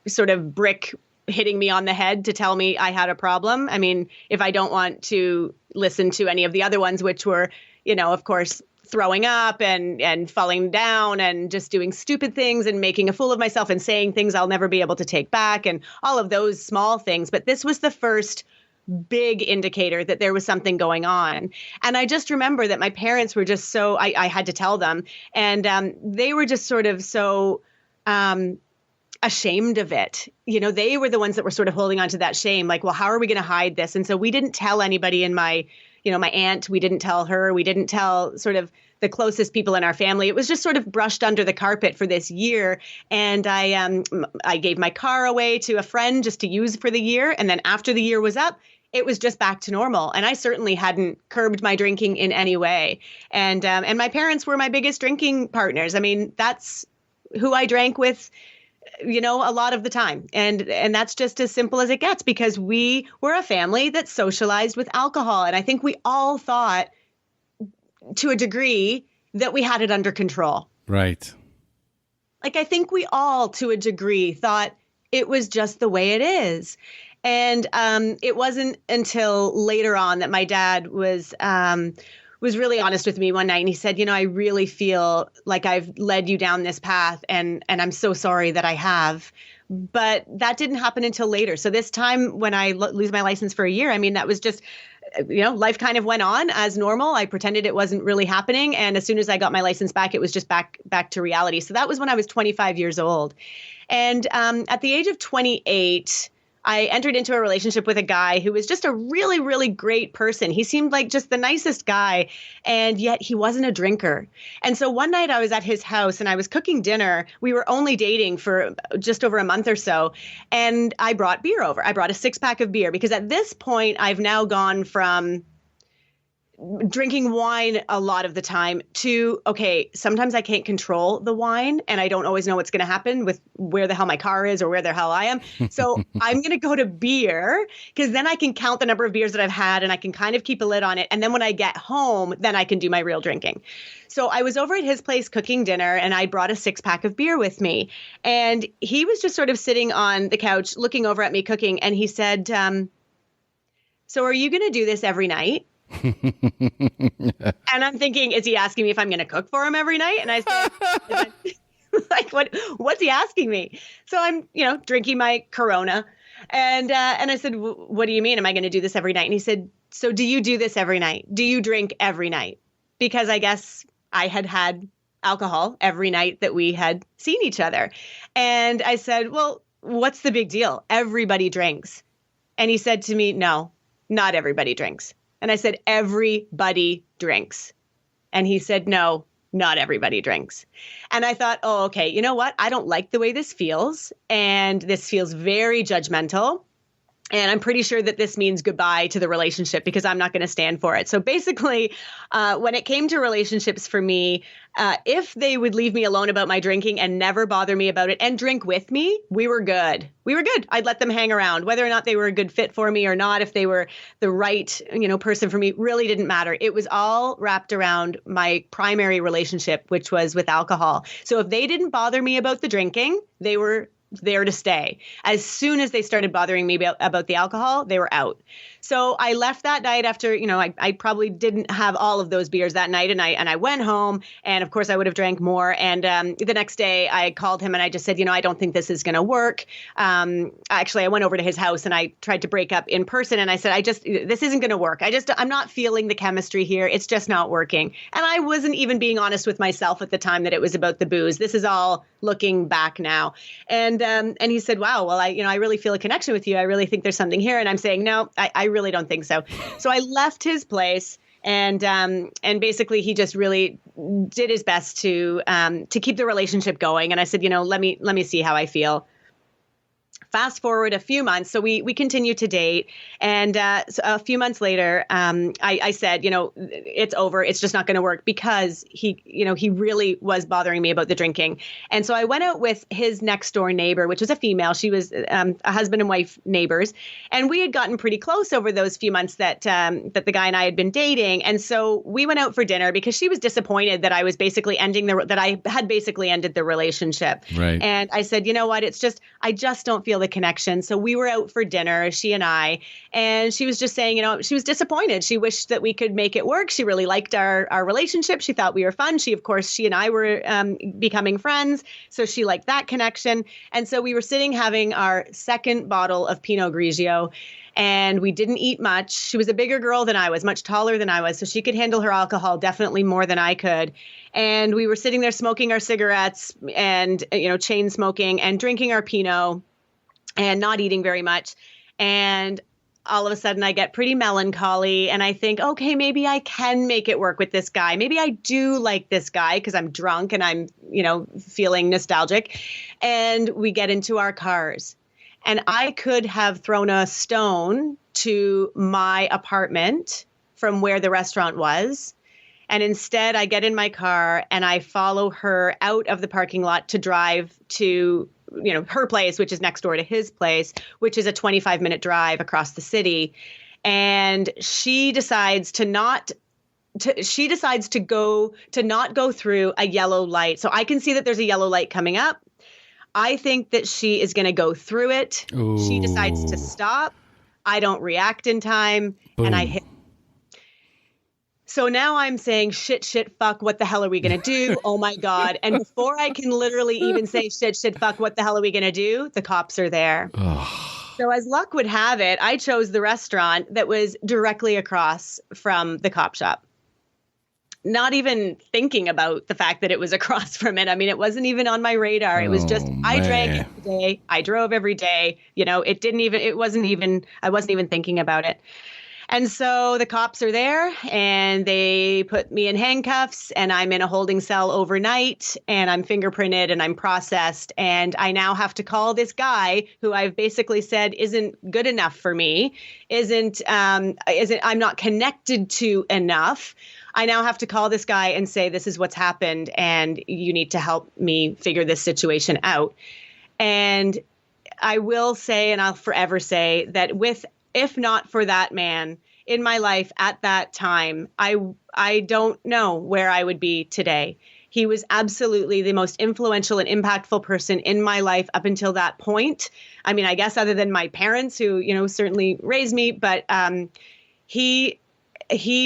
sort of brick hitting me on the head to tell me I had a problem. I mean, if I don't want to listen to any of the other ones, which were, of course, throwing up and falling down and just doing stupid things and making a fool of myself and saying things I'll never be able to take back and all of those small things. But this was the first big indicator that there was something going on. And I just remember that my parents were just so, I had to tell them, and they were just sort of so ashamed of it. They were the ones that were sort of holding on to that shame, like, well, how are we going to hide this? And so we didn't tell anybody in my aunt, we didn't tell her, we didn't tell sort of the closest people in our family. It was just sort of brushed under the carpet for this year. And I gave my car away to a friend just to use for the year. And then after the year was up, it was just back to normal. And I certainly hadn't curbed my drinking in any way. And my parents were my biggest drinking partners. I mean, that's who I drank with, a lot of the time. And that's just as simple as it gets, because we were a family that socialized with alcohol. And I think we all thought to a degree that we had it under control. Right. Like, I think we all to a degree thought it was just the way it is. And it wasn't until later on that my dad was really honest with me one night, and he said, I really feel like I've led you down this path, and I'm so sorry that I have. But that didn't happen until later. So this time when I lose my license for a year, I mean, that was just, life kind of went on as normal. I pretended it wasn't really happening. And as soon as I got my license back, it was just back to reality. So that was when I was 25 years old. And at the age of 28, I entered into a relationship with a guy who was just a really, really great person. He seemed like just the nicest guy, and yet he wasn't a drinker. And so one night I was at his house and I was cooking dinner. We were only dating for just over a month or so. And I brought beer over. I brought a 6-pack of beer because at this point I've now gone from drinking wine a lot of the time, to, okay, sometimes I can't control the wine and I don't always know what's going to happen with where the hell my car is or where the hell I am. So I'm going to go to beer, because then I can count the number of beers that I've had and I can kind of keep a lid on it. And then when I get home, then I can do my real drinking. So I was over at his place cooking dinner, and I brought a 6-pack of beer with me. And he was just sort of sitting on the couch looking over at me cooking. And he said, so are you going to do this every night? And I'm thinking, is he asking me if I'm going to cook for him every night? And I said, like, what's he asking me? So I'm, drinking my Corona. And I said, what do you mean? Am I going to do this every night? And he said, so do you do this every night? Do you drink every night? Because I guess I had alcohol every night that we had seen each other. And I said, well, what's the big deal? Everybody drinks. And he said to me, no, not everybody drinks. And I said, everybody drinks. And he said, no, not everybody drinks. And I thought, oh, okay, you know what? I don't like the way this feels. And this feels very judgmental. And I'm pretty sure that this means goodbye to the relationship, because I'm not going to stand for it. So basically, when it came to relationships for me, if they would leave me alone about my drinking and never bother me about it and drink with me, we were good. We were good. I'd let them hang around. Whether or not they were a good fit for me or not, if they were the right, person for me, really didn't matter. It was all wrapped around my primary relationship, which was with alcohol. So if they didn't bother me about the drinking, they were there to stay. As soon as they started bothering me about the alcohol, they were out. So I left that night after, I probably didn't have all of those beers that night. And I went home, and of course I would have drank more. And the next day I called him and I just said, I don't think this is going to work. Actually, I went over to his house and I tried to break up in person. And I said, this isn't going to work. I'm not feeling the chemistry here. It's just not working. And I wasn't even being honest with myself at the time that it was about the booze. This is all looking back now. And he said, wow, well, I really feel a connection with you. I really think there's something here. And I'm saying, no, I really don't think so. So I left his place, and basically he just really did his best to keep the relationship going. And I said, let me see how I feel. Fast forward a few months. So we continue to date. And so a few months later, I said, it's over. It's just not going to work, because he really was bothering me about the drinking. And so I went out with his next door neighbor, which was a female. She was a husband and wife neighbors. And we had gotten pretty close over those few months that the guy and I had been dating. And so we went out for dinner, because she was disappointed that I was basically that I had basically ended the relationship. Right. And I said, you know what? I just don't feel the connection. So we were out for dinner, she and I, and she was just saying, she was disappointed. She wished that we could make it work. She really liked our relationship. She thought we were fun. She and I were becoming friends. So she liked that connection. And so we were sitting having our second bottle of Pinot Grigio, and we didn't eat much. She was a bigger girl than I was, much taller than I was. So she could handle her alcohol definitely more than I could. And we were sitting there smoking our cigarettes and, chain smoking and drinking our Pinot and not eating very much. And all of a sudden I get pretty melancholy, and I think, okay, maybe I can make it work with this guy. Maybe I do like this guy because I'm drunk and I'm, feeling nostalgic. And we get into our cars, and I could have thrown a stone to my apartment from where the restaurant was. And instead I get in my car and I follow her out of the parking lot to drive to her place, which is next door to his place, which is a 25-minute drive across the city. And she decides to not go through a yellow light. So I can see that there's a yellow light coming up. I think that she is going to go through it. Ooh. She decides to stop. I don't react in time. Boom. And I hit. So now I'm saying, shit, fuck, what the hell are we going to do? Oh my God. And before I can literally even say shit, fuck, what the hell are we going to do? The cops are there. So as luck would have it, I chose the restaurant that was directly across from the cop shop. Not even thinking about the fact that it was across from it. I mean, it wasn't even on my radar. It was just, I drank every day. I drove every day. I wasn't even thinking about it. And so the cops are there and they put me in handcuffs and I'm in a holding cell overnight and I'm fingerprinted and I'm processed. And I now have to call this guy who I've basically said isn't good enough for me, I'm not connected to enough. I now have to call this guy and say, this is what's happened and you need to help me figure this situation out. And I will say, and I'll forever say that if not for that man in my life at that time, I don't know where I would be today. He was absolutely the most influential and impactful person in my life up until that point. I mean, I guess other than my parents who, certainly raised me, but he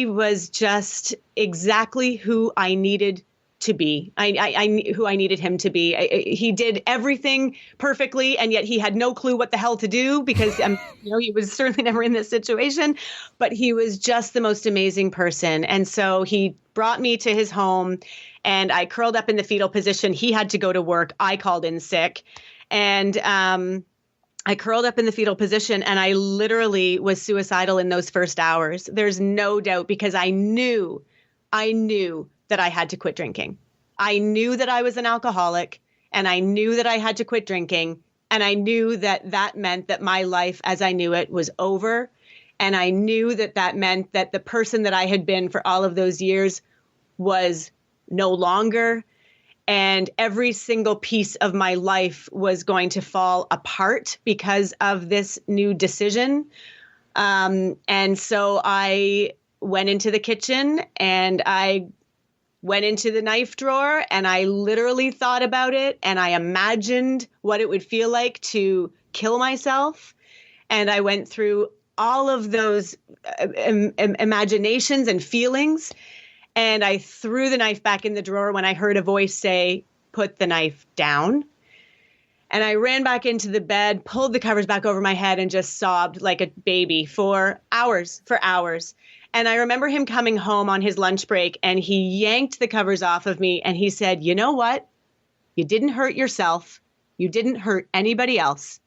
was just exactly who I needed to be. I knew who I needed him to be. He did everything perfectly, and yet he had no clue what the hell to do because he was certainly never in this situation. But he was just the most amazing person, and so he brought me to his home, and I curled up in the fetal position. He had to go to work. I called in sick, and I curled up in the fetal position, and I literally was suicidal in those first hours. There's no doubt because I knew that I had to quit drinking. I knew that I was an alcoholic and I knew that I had to quit drinking. And I knew that that meant that my life as I knew it was over. And I knew that that meant that the person that I had been for all of those years was no longer. And every single piece of my life was going to fall apart because of this new decision. And so I went into the kitchen and I went into the knife drawer and I literally thought about it and I imagined what it would feel like to kill myself. And I went through all of those imaginations and feelings. And I threw the knife back in the drawer when I heard a voice say, "Put the knife down." And I ran back into the bed, pulled the covers back over my head and just sobbed like a baby for hours. And I remember him coming home on his lunch break and he yanked the covers off of me and he said, "You know what? You didn't hurt yourself. You didn't hurt anybody else.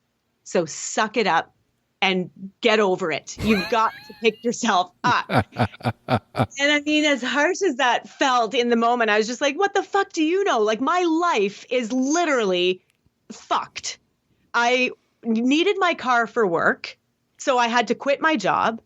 So suck it up and get over it. You've got to pick yourself up." And I mean, as harsh as that felt in the moment, I was just like, what the fuck do you know? Like, my life is literally fucked. I needed my car for work, so I had to quit my job.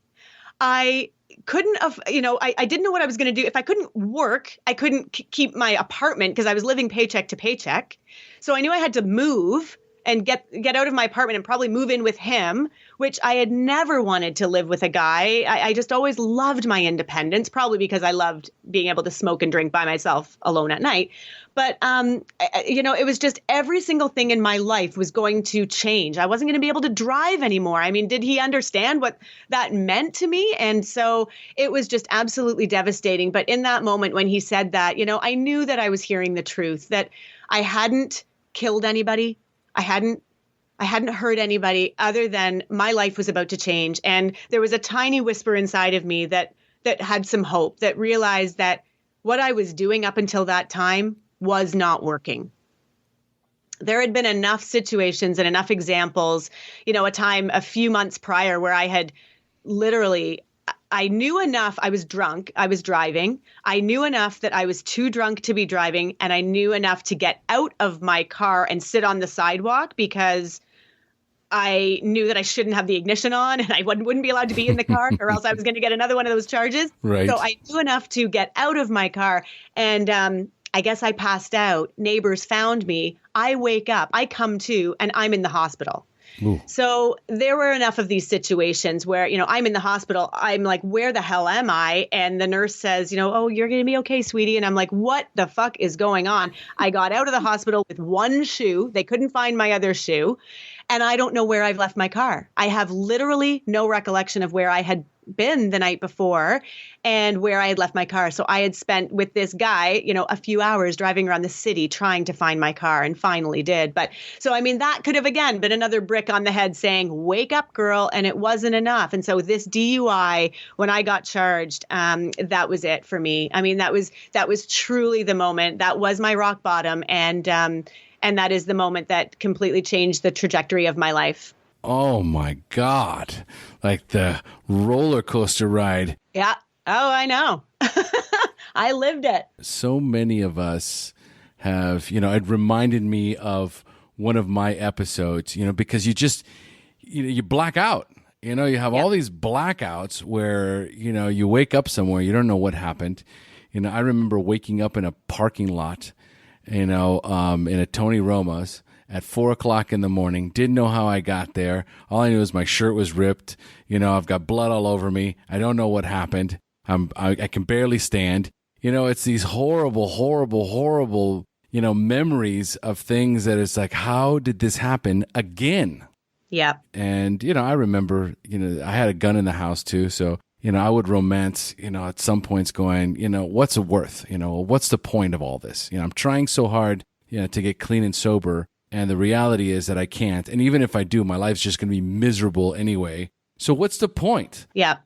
I couldn't have, I didn't know what I was going to do. If I couldn't work, I couldn't keep my apartment because I was living paycheck to paycheck. So I knew I had to move and get out of my apartment and probably move in with him, which I had never wanted to live with a guy. I just always loved my independence, probably because I loved being able to smoke and drink by myself alone at night. But, it was just every single thing in my life was going to change. I wasn't going to be able to drive anymore. I mean, did he understand what that meant to me? And so it was just absolutely devastating. But in that moment when he said that, I knew that I was hearing the truth, that I hadn't killed anybody. I hadn't hurt anybody other than my life was about to change. And there was a tiny whisper inside of me that had some hope, that realized that what I was doing up until that time was not working. There had been enough situations and enough examples, a few months prior where I had literally, I knew enough. I was drunk. I was driving. I knew enough that I was too drunk to be driving. And I knew enough to get out of my car and sit on the sidewalk because I knew that I shouldn't have the ignition on and I wouldn't be allowed to be in the car or else I was going to get another one of those charges. Right. So I knew enough to get out of my car. And I guess I passed out. Neighbors found me. I wake up. I come to and I'm in the hospital. Ooh. So there were enough of these situations where, I'm in the hospital. I'm like, where the hell am I? And the nurse says, "Oh, you're going to be okay, sweetie." And I'm like, what the fuck is going on? I got out of the hospital with one shoe. They couldn't find my other shoe. And I don't know where I've left my car. I have literally no recollection of where I had been the night before and where I had left my car. So I had spent with this guy, a few hours driving around the city trying to find my car and finally did. But so, I mean, that could have, again, been another brick on the head saying, wake up, girl. And it wasn't enough. And so this DUI, when I got charged, that was it for me. I mean, that was truly the moment. That was my rock bottom. And that is the moment that completely changed the trajectory of my life. Oh my God. Like the roller coaster ride. Yeah. Oh, I know. I lived it. So many of us have, it reminded me of one of my episodes, because you black out. You have all these blackouts where, you wake up somewhere, you don't know what happened. I remember waking up in a parking lot, in a Tony Roma's at 4:00 in the morning. Didn't know how I got there. All I knew was my shirt was ripped. I've got blood all over me. I don't know what happened. I can barely stand. It's these horrible, horrible, horrible, memories of things that it's like, how did this happen again? Yeah. And, I remember, I had a gun in the house too. So, I would romance, at some points going, what's it worth? What's the point of all this? I'm trying so hard, to get clean and sober. And the reality is that I can't. And even if I do, my life's just going to be miserable anyway. So what's the point? Yeah.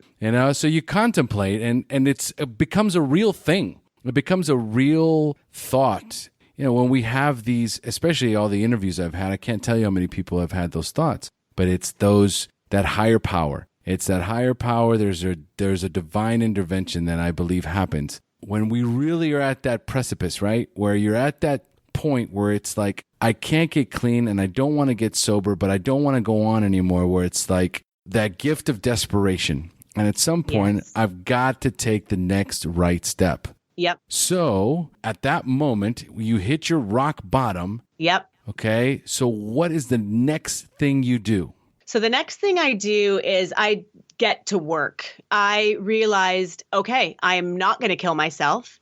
So you contemplate and it becomes a real thing. It becomes a real thought. When we have these, especially all the interviews I've had, I can't tell you how many people have had those thoughts, but it's that higher power. It's that higher power. There's a divine intervention that I believe happens when we really are at that precipice, right? Where you're at that point where it's like, I can't get clean and I don't want to get sober, but I don't want to go on anymore, where it's like that gift of desperation. And at some point, I've got to take the next right step. Yep. So at that moment, you hit your rock bottom. Yep. Okay. So what is the next thing you do? So the next thing I do is I get to work. I realized, okay, I'm not going to kill myself.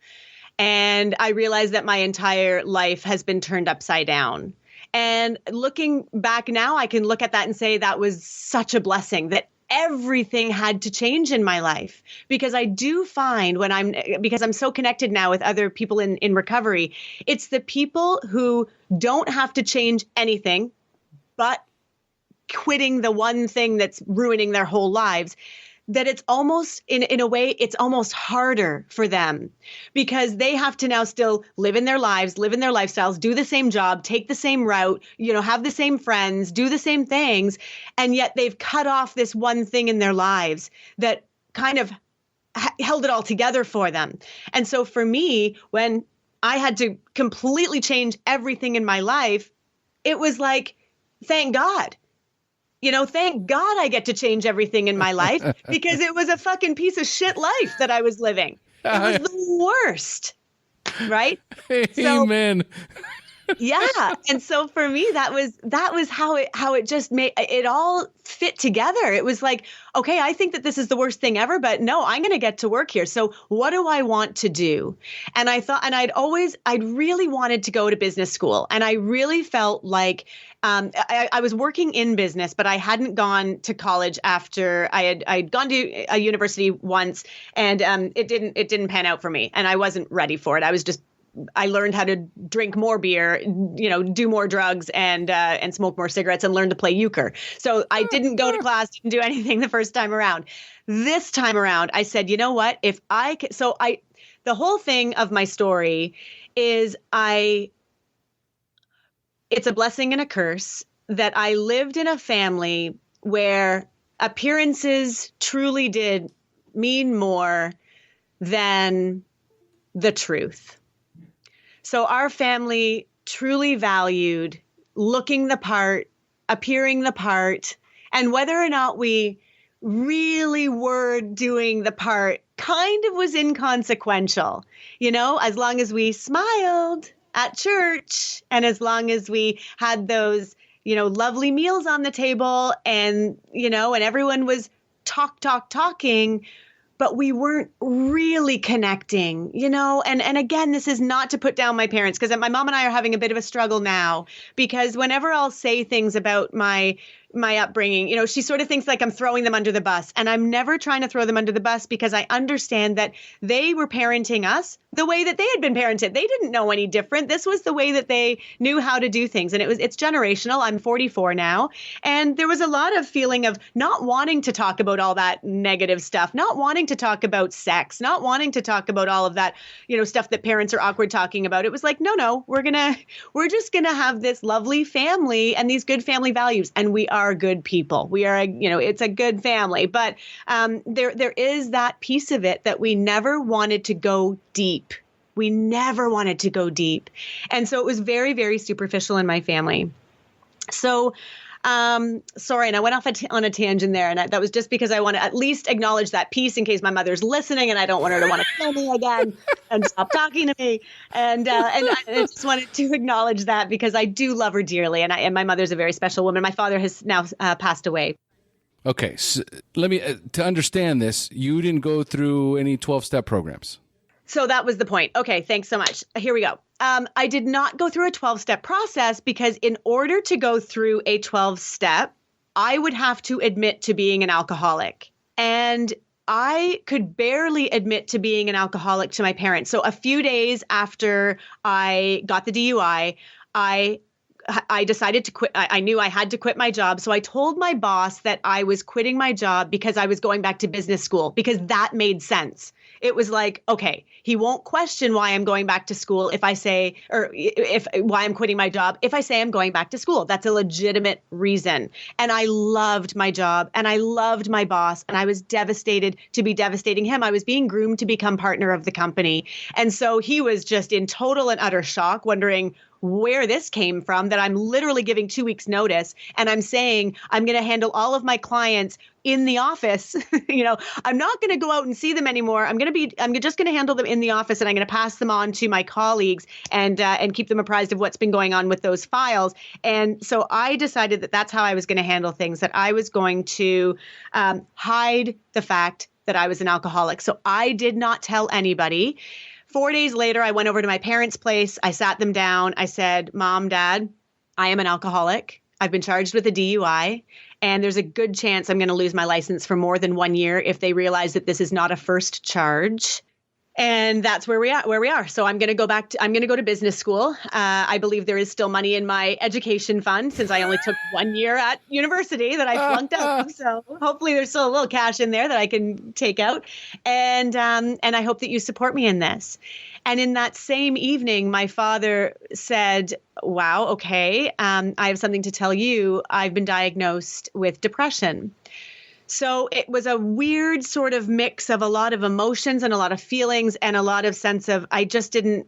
And I realized that my entire life has been turned upside down. And looking back now, I can look at that and say that was such a blessing, that everything had to change in my life. Because I do find because I'm so connected now with other people in recovery, it's the people who don't have to change anything but quitting the one thing that's ruining their whole lives, that it's almost, in a way, it's almost harder for them, because they have to now still live in their lives, live in their lifestyles, do the same job, take the same route, have the same friends, do the same things. And yet they've cut off this one thing in their lives that kind of held it all together for them. And so for me, when I had to completely change everything in my life, it was like, thank God. Thank God I get to change everything in my life, because it was a fucking piece of shit life that I was living. It was the worst. Right? Amen. Yeah. And so for me, that was how it just made it all fit together. It was like, okay, I think that this is the worst thing ever, but no, I'm going to get to work here. So what do I want to do? And I thought, and I'd really wanted to go to business school. And I really felt like, I was working in business, but I hadn't gone to college after I'd gone to a university once, and it didn't pan out for me, and I wasn't ready for it. I learned how to drink more beer, do more drugs, and smoke more cigarettes, and learn to play euchre. So I didn't go to class, didn't do anything the first time around. This time around, I said, you know what? The whole thing of my story is it's a blessing and a curse that I lived in a family where appearances truly did mean more than the truth. So our family truly valued looking the part, appearing the part, and whether or not we really were doing the part kind of was inconsequential, as long as we smiled at church, and as long as we had those, lovely meals on the table, and, and everyone was talking, but we weren't really connecting, and again, this is not to put down my parents, because my mom and I are having a bit of a struggle now, because whenever I'll say things about my upbringing, she sort of thinks like I'm throwing them under the bus, and I'm never trying to throw them under the bus, because I understand that they were parenting us the way that they had been parented. They didn't know any different. This was the way that they knew how to do things. And it's generational. I'm 44 now. And there was a lot of feeling of not wanting to talk about all that negative stuff, not wanting to talk about sex, not wanting to talk about all of that, stuff that parents are awkward talking about. It was like, no, we're just going to have this lovely family and these good family values. And we are are good people. We are, it's a good family. But there is that piece of it that we never wanted to go deep. We never wanted to go deep. And so it was very, very superficial in my family. So sorry, and I went off on a tangent there, and that was just because I want to at least acknowledge that piece in case my mother's listening, and I don't want her to want to kill me again and stop talking to me. And I just wanted to acknowledge that because I do love her dearly, and my mother's a very special woman. My father has now passed away. Okay, so let me to understand this. You didn't go through any 12-step programs. So that was the point. Okay, thanks so much. Here we go. I did not go through a 12-step process because in order to go through a 12-step, I would have to admit to being an alcoholic. And I could barely admit to being an alcoholic to my parents. So a few days after I got the DUI, I decided to quit. I knew I had to quit my job. So I told my boss that I was quitting my job because I was going back to business school because that made sense. It was like, okay, he won't question why I'm going back to school if I say, or if why I'm quitting my job. If I say I'm going back to school, that's a legitimate reason. And I loved my job and I loved my boss and I was devastated to be devastating him. I was being groomed to become partner of the company. And so he was just in total and utter shock, wondering where this came from, that I'm literally giving 2 weeks notice and I'm saying I'm going to handle all of my clients in the office. I'm not going to go out and see them anymore. I'm just going to handle them in the office and I'm going to pass them on to my colleagues and keep them apprised of what's been going on with those files. And so I decided that that's how I was going to handle things, that I was going to hide the fact that I was an alcoholic. So I did not tell anybody. 4 days later, I went over to my parents' place. I sat them down. I said, Mom, Dad, I am an alcoholic. I've been charged with a DUI, and there's a good chance I'm going to lose my license for more than 1 year if they realize that this is not a first charge. And that's where we are. So I'm going to go to business school. I believe there is still money in my education fund since I only took 1 year at university that I flunked out. So hopefully there's still a little cash in there that I can take out. And I hope that you support me in this. And in that same evening, my father said, wow, okay, I have something to tell you. I've been diagnosed with depression. So it was a weird sort of mix of a lot of emotions and a lot of feelings and a lot of sense of I didn't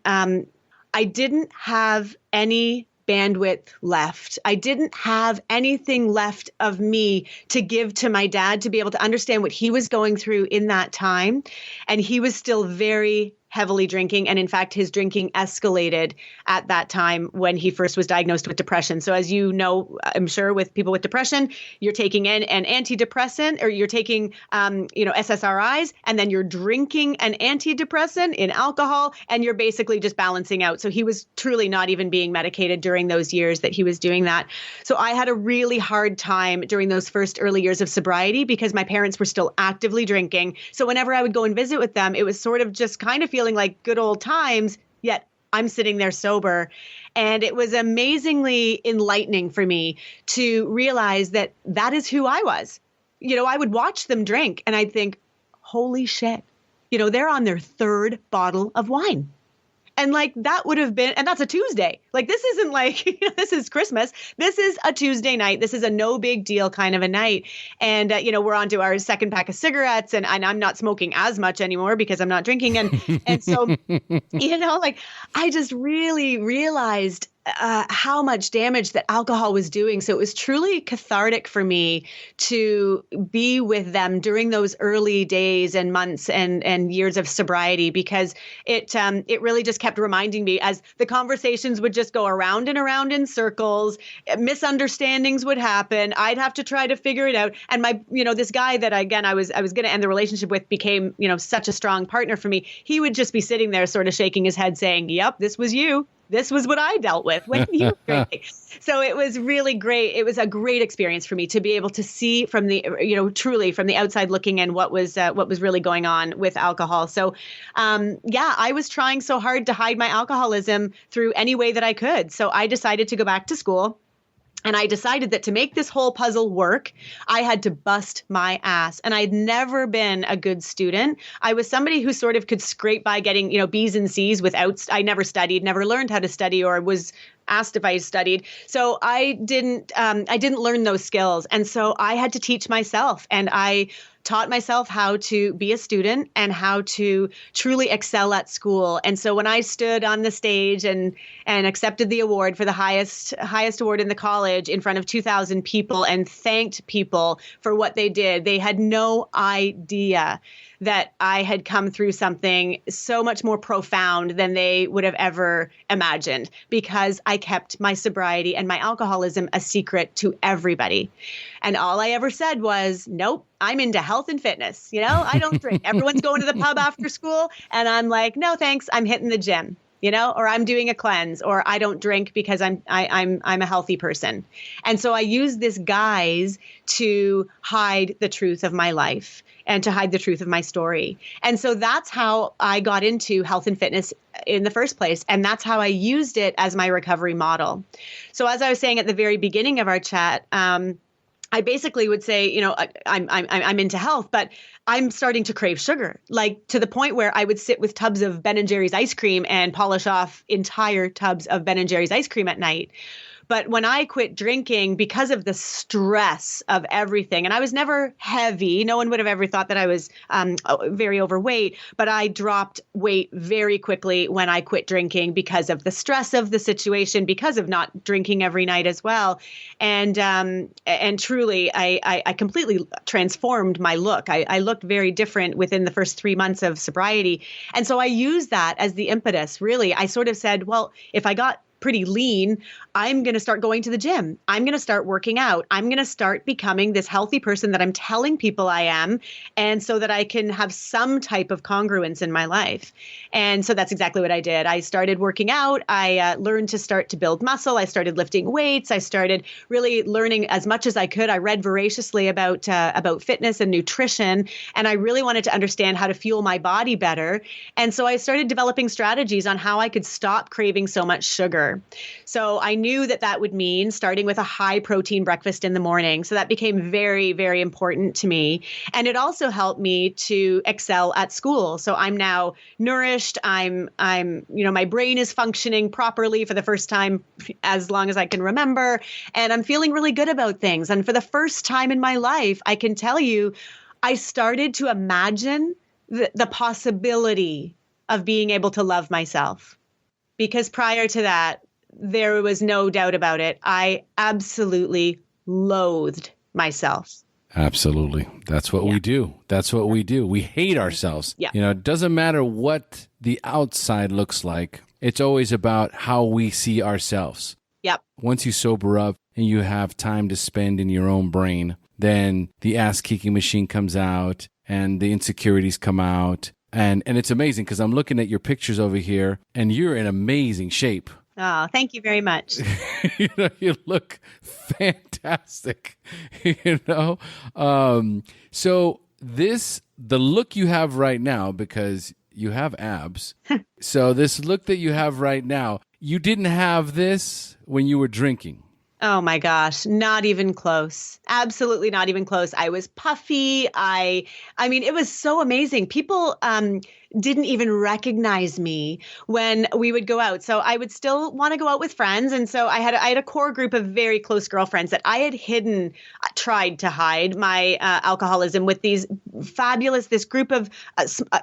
have any bandwidth left. I didn't have anything left of me to give to my dad to be able to understand what he was going through in that time. And he was still very heavily drinking. And in fact, his drinking escalated at that time when he first was diagnosed with depression. So as you know, I'm sure with people with depression, you're taking in an antidepressant or you're taking, SSRIs, and then you're drinking an antidepressant in alcohol, and you're basically just balancing out. So he was truly not even being medicated during those years that he was doing that. So I had a really hard time during those first early years of sobriety because my parents were still actively drinking. So whenever I would go and visit with them, it was sort of just kind of feeling like good old times, yet I'm sitting there sober. And it was amazingly enlightening for me to realize that that is who I was. I would watch them drink and I'd think, holy shit, they're on their third bottle of wine. And that would have been, and that's a Tuesday. This isn't this is Christmas. This is a Tuesday night. This is a no big deal kind of a night. And, we're on to our second pack of cigarettes and I'm not smoking as much anymore because I'm not drinking. And so, I just really realized how much damage that alcohol was doing. So it was truly cathartic for me to be with them during those early days and months and years of sobriety, because it really just kept reminding me as the conversations would just go around and around in circles, misunderstandings would happen. I'd have to try to figure it out. And this guy that I was going to end the relationship with became, such a strong partner for me. He would just be sitting there sort of shaking his head saying, yep, this was you. This was what I dealt with when you were drinking. So it was really great. It was a great experience for me to be able to see from the, truly from the outside looking in what was really going on with alcohol. So, I was trying so hard to hide my alcoholism through any way that I could. So I decided to go back to school. And I decided that to make this whole puzzle work, I had to bust my ass. And I'd never been a good student. I was somebody who sort of could scrape by getting, B's and C's I never studied, never learned how to study, or was asked if I studied. So I didn't learn those skills. And so I had to teach myself, and I taught myself how to be a student and how to truly excel at school. And so when I stood on the stage and accepted the award for the highest award in the college in front of 2,000 people and thanked people for what they did, they had no idea that I had come through something so much more profound than they would have ever imagined, because I kept my sobriety and my alcoholism a secret to everybody. And all I ever said was, nope, I'm into health and fitness. I don't drink. Everyone's going to the pub after school. And I'm like, no, thanks. I'm hitting the gym, or I'm doing a cleanse, or I don't drink because I'm a healthy person. And so I use this guise to hide the truth of my life and to hide the truth of my story. And so that's how I got into health and fitness in the first place. And that's how I used it as my recovery model. So as I was saying at the very beginning of our chat, I basically would say, I'm into health, but I'm starting to crave sugar, like to the point where I would sit with tubs of Ben & Jerry's ice cream and polish off entire tubs of Ben & Jerry's ice cream at night. But when I quit drinking, because of the stress of everything, and I was never heavy, no one would have ever thought that I was very overweight, but I dropped weight very quickly when I quit drinking because of the stress of the situation, because of not drinking every night as well. And truly, I completely transformed my look. I looked very different within the first 3 months of sobriety. And so I used that as the impetus, really. I sort of said, well, if I got pretty lean, I'm going to start going to the gym. I'm going to start working out. I'm going to start becoming this healthy person that I'm telling people I am. And so that I can have some type of congruence in my life. And so that's exactly what I did. I started working out. I learned to start to build muscle. I started lifting weights. I started really learning as much as I could. I read voraciously about fitness and nutrition. And I really wanted to understand how to fuel my body better. And so I started developing strategies on how I could stop craving so much sugar. So I knew that would mean starting with a high protein breakfast in the morning. So that became very, very important to me. And it also helped me to excel at school. So I'm now nourished. My brain is functioning properly for the first time as long as I can remember. And I'm feeling really good about things. And for the first time in my life, I can tell you, I started to imagine the possibility of being able to love myself. Because prior to that, there was no doubt about it. I absolutely loathed myself. Absolutely. That's what we do. That's what we do. We hate ourselves. Yeah. It doesn't matter what the outside looks like. It's always about how we see ourselves. Yep. Once you sober up and you have time to spend in your own brain, then the ass-kicking machine comes out and the insecurities come out. And it's amazing because I'm looking at your pictures over here and you're in amazing shape. Oh, thank you very much. You look fantastic, So the look you have right now, because you have abs. So this look that you have right now, you didn't have this when you were drinking. Oh my gosh, not even close. Absolutely not even close. I was puffy. I mean, it was so amazing. People didn't even recognize me when we would go out. So I would still want to go out with friends. And so I had a core group of very close girlfriends that I had tried to hide my alcoholism with this group of,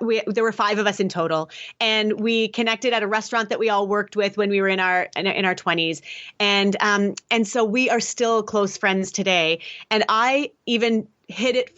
there were 5 of us in total. And we connected at a restaurant that we all worked with when we were in our 20s. And so we are still close friends today. And I even hid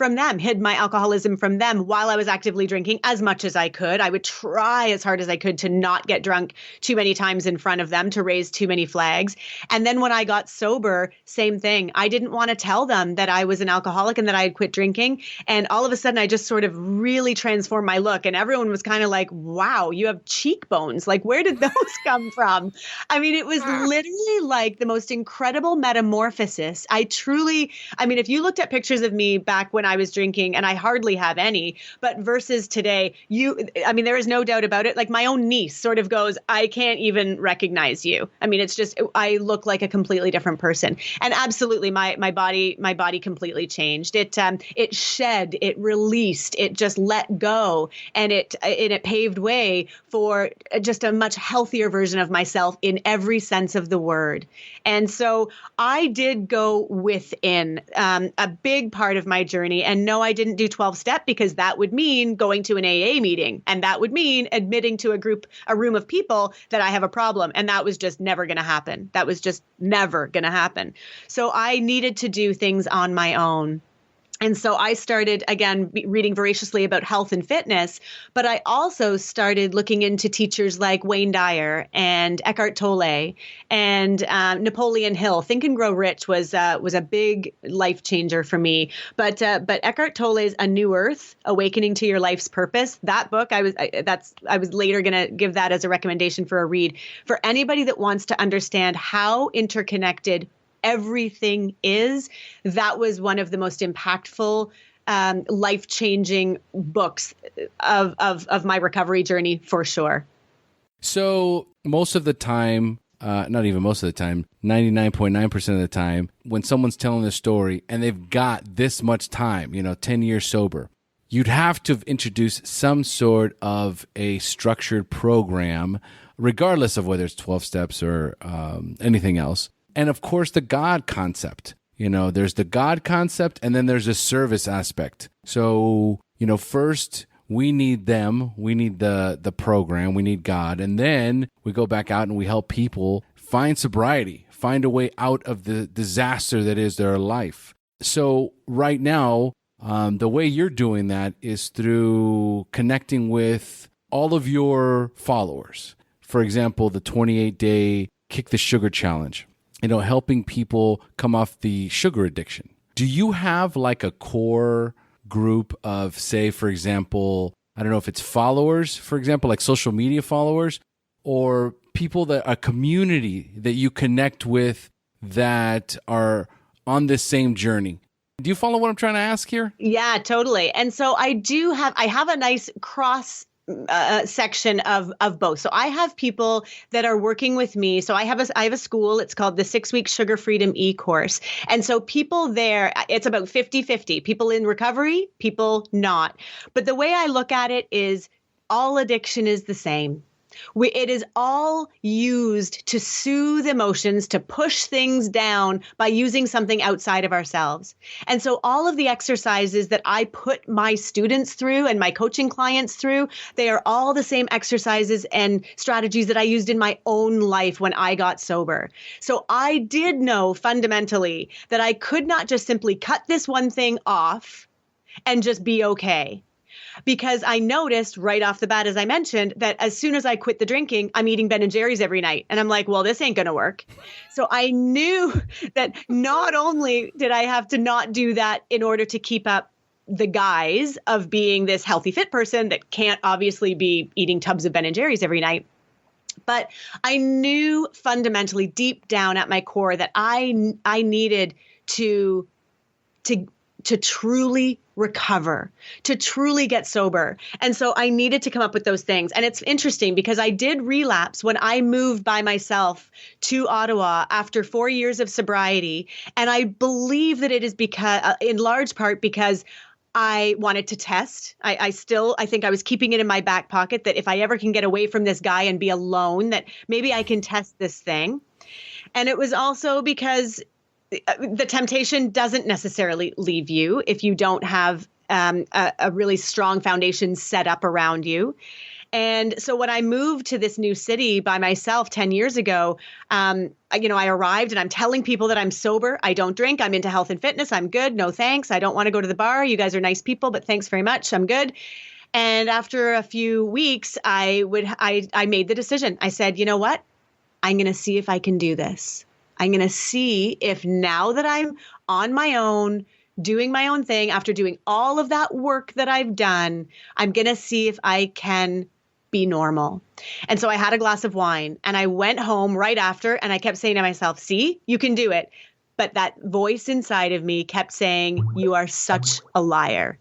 my alcoholism from them while I was actively drinking as much as I could. I would try as hard as I could to not get drunk too many times in front of them, to raise too many flags. And then when I got sober, same thing. I didn't want to tell them that I was an alcoholic and that I had quit drinking. And all of a sudden I just sort of really transformed my look. And everyone was kind of like, wow, you have cheekbones. Like, where did those come from? I mean, it was literally like the most incredible metamorphosis. If you looked at pictures of me me back when I was drinking, and I hardly have any, but versus today, there is no doubt about it. Like my own niece sort of goes, I can't even recognize you. I mean, it's just, I look like a completely different person. And absolutely my body completely changed. It shed, it released, it just let go, and it paved way for just a much healthier version of myself in every sense of the word. And so I did go within a big part of my journey. And no, I didn't do 12-step, because that would mean going to an AA meeting. And that would mean admitting to a room of people that I have a problem. And that was just never going to happen. That was just never going to happen. So I needed to do things on my own. And so I started, again, reading voraciously about health and fitness, but I also started looking into teachers like Wayne Dyer and Eckhart Tolle and Napoleon Hill. Think and Grow Rich was a big life changer for me. But Eckhart Tolle's A New Earth, Awakening to Your Life's Purpose, that book, I was later going to give that as a recommendation for a read for anybody that wants to understand how interconnected everything is. That was one of the most impactful, life-changing books of my recovery journey, for sure. So most of the time, not even most of the time, 99.9% of the time, when someone's telling a story and they've got this much time, 10 years sober, you'd have to introduce some sort of a structured program, regardless of whether it's 12 steps or anything else. And of course, the God concept. There's the God concept, and then there's a service aspect. So, first we need them, we need the program, we need God, and then we go back out and we help people find sobriety, find a way out of the disaster that is their life. So right now, the way you're doing that is through connecting with all of your followers. For example, the 28-day Kick the Sugar Challenge. Helping people come off the sugar addiction. Do you have like a core group of, say, for example, I don't know if it's followers, for example, like social media followers, or people that a community that you connect with that are on this same journey? Do you follow what I'm trying to ask here? Yeah, totally. And so I have a nice cross section of both. So I have people that are working with me. So I have a school. It's called the 6-week Sugar Freedom e-course. And so people there, it's about 50-50, people in recovery, people not. But the way I look at it is all addiction is the same. It is all used to soothe emotions, to push things down by using something outside of ourselves. And so all of the exercises that I put my students through and my coaching clients through, they are all the same exercises and strategies that I used in my own life when I got sober. So I did know fundamentally that I could not just simply cut this one thing off and just be okay. Because I noticed right off the bat, as I mentioned, that as soon as I quit the drinking, I'm eating Ben and Jerry's every night. And I'm like, well, this ain't going to work. So I knew that not only did I have to not do that in order to keep up the guise of being this healthy, fit person that can't obviously be eating tubs of Ben and Jerry's every night, but I knew fundamentally deep down at my core that I needed to truly recover, to truly get sober. And so I needed to come up with those things. And it's interesting because I did relapse when I moved by myself to Ottawa after 4 years of sobriety. And I believe that it is because, in large part, because I wanted to test. I think I was keeping it in my back pocket that if I ever can get away from this guy and be alone, that maybe I can test this thing. And it was also because the temptation doesn't necessarily leave you if you don't have a really strong foundation set up around you. And so when I moved to this new city by myself 10 years ago, I arrived and I'm telling people that I'm sober. I don't drink. I'm into health and fitness. I'm good. No, thanks. I don't want to go to the bar. You guys are nice people, but thanks very much. I'm good. And after a few weeks, I made the decision. I said, you know what? I'm going to see if I can do this. I'm going to see if now that I'm on my own, doing my own thing, after doing all of that work that I've done, I'm going to see if I can be normal. And so I had a glass of wine and I went home right after and I kept saying to myself, see, you can do it. But that voice inside of me kept saying, you are such a liar.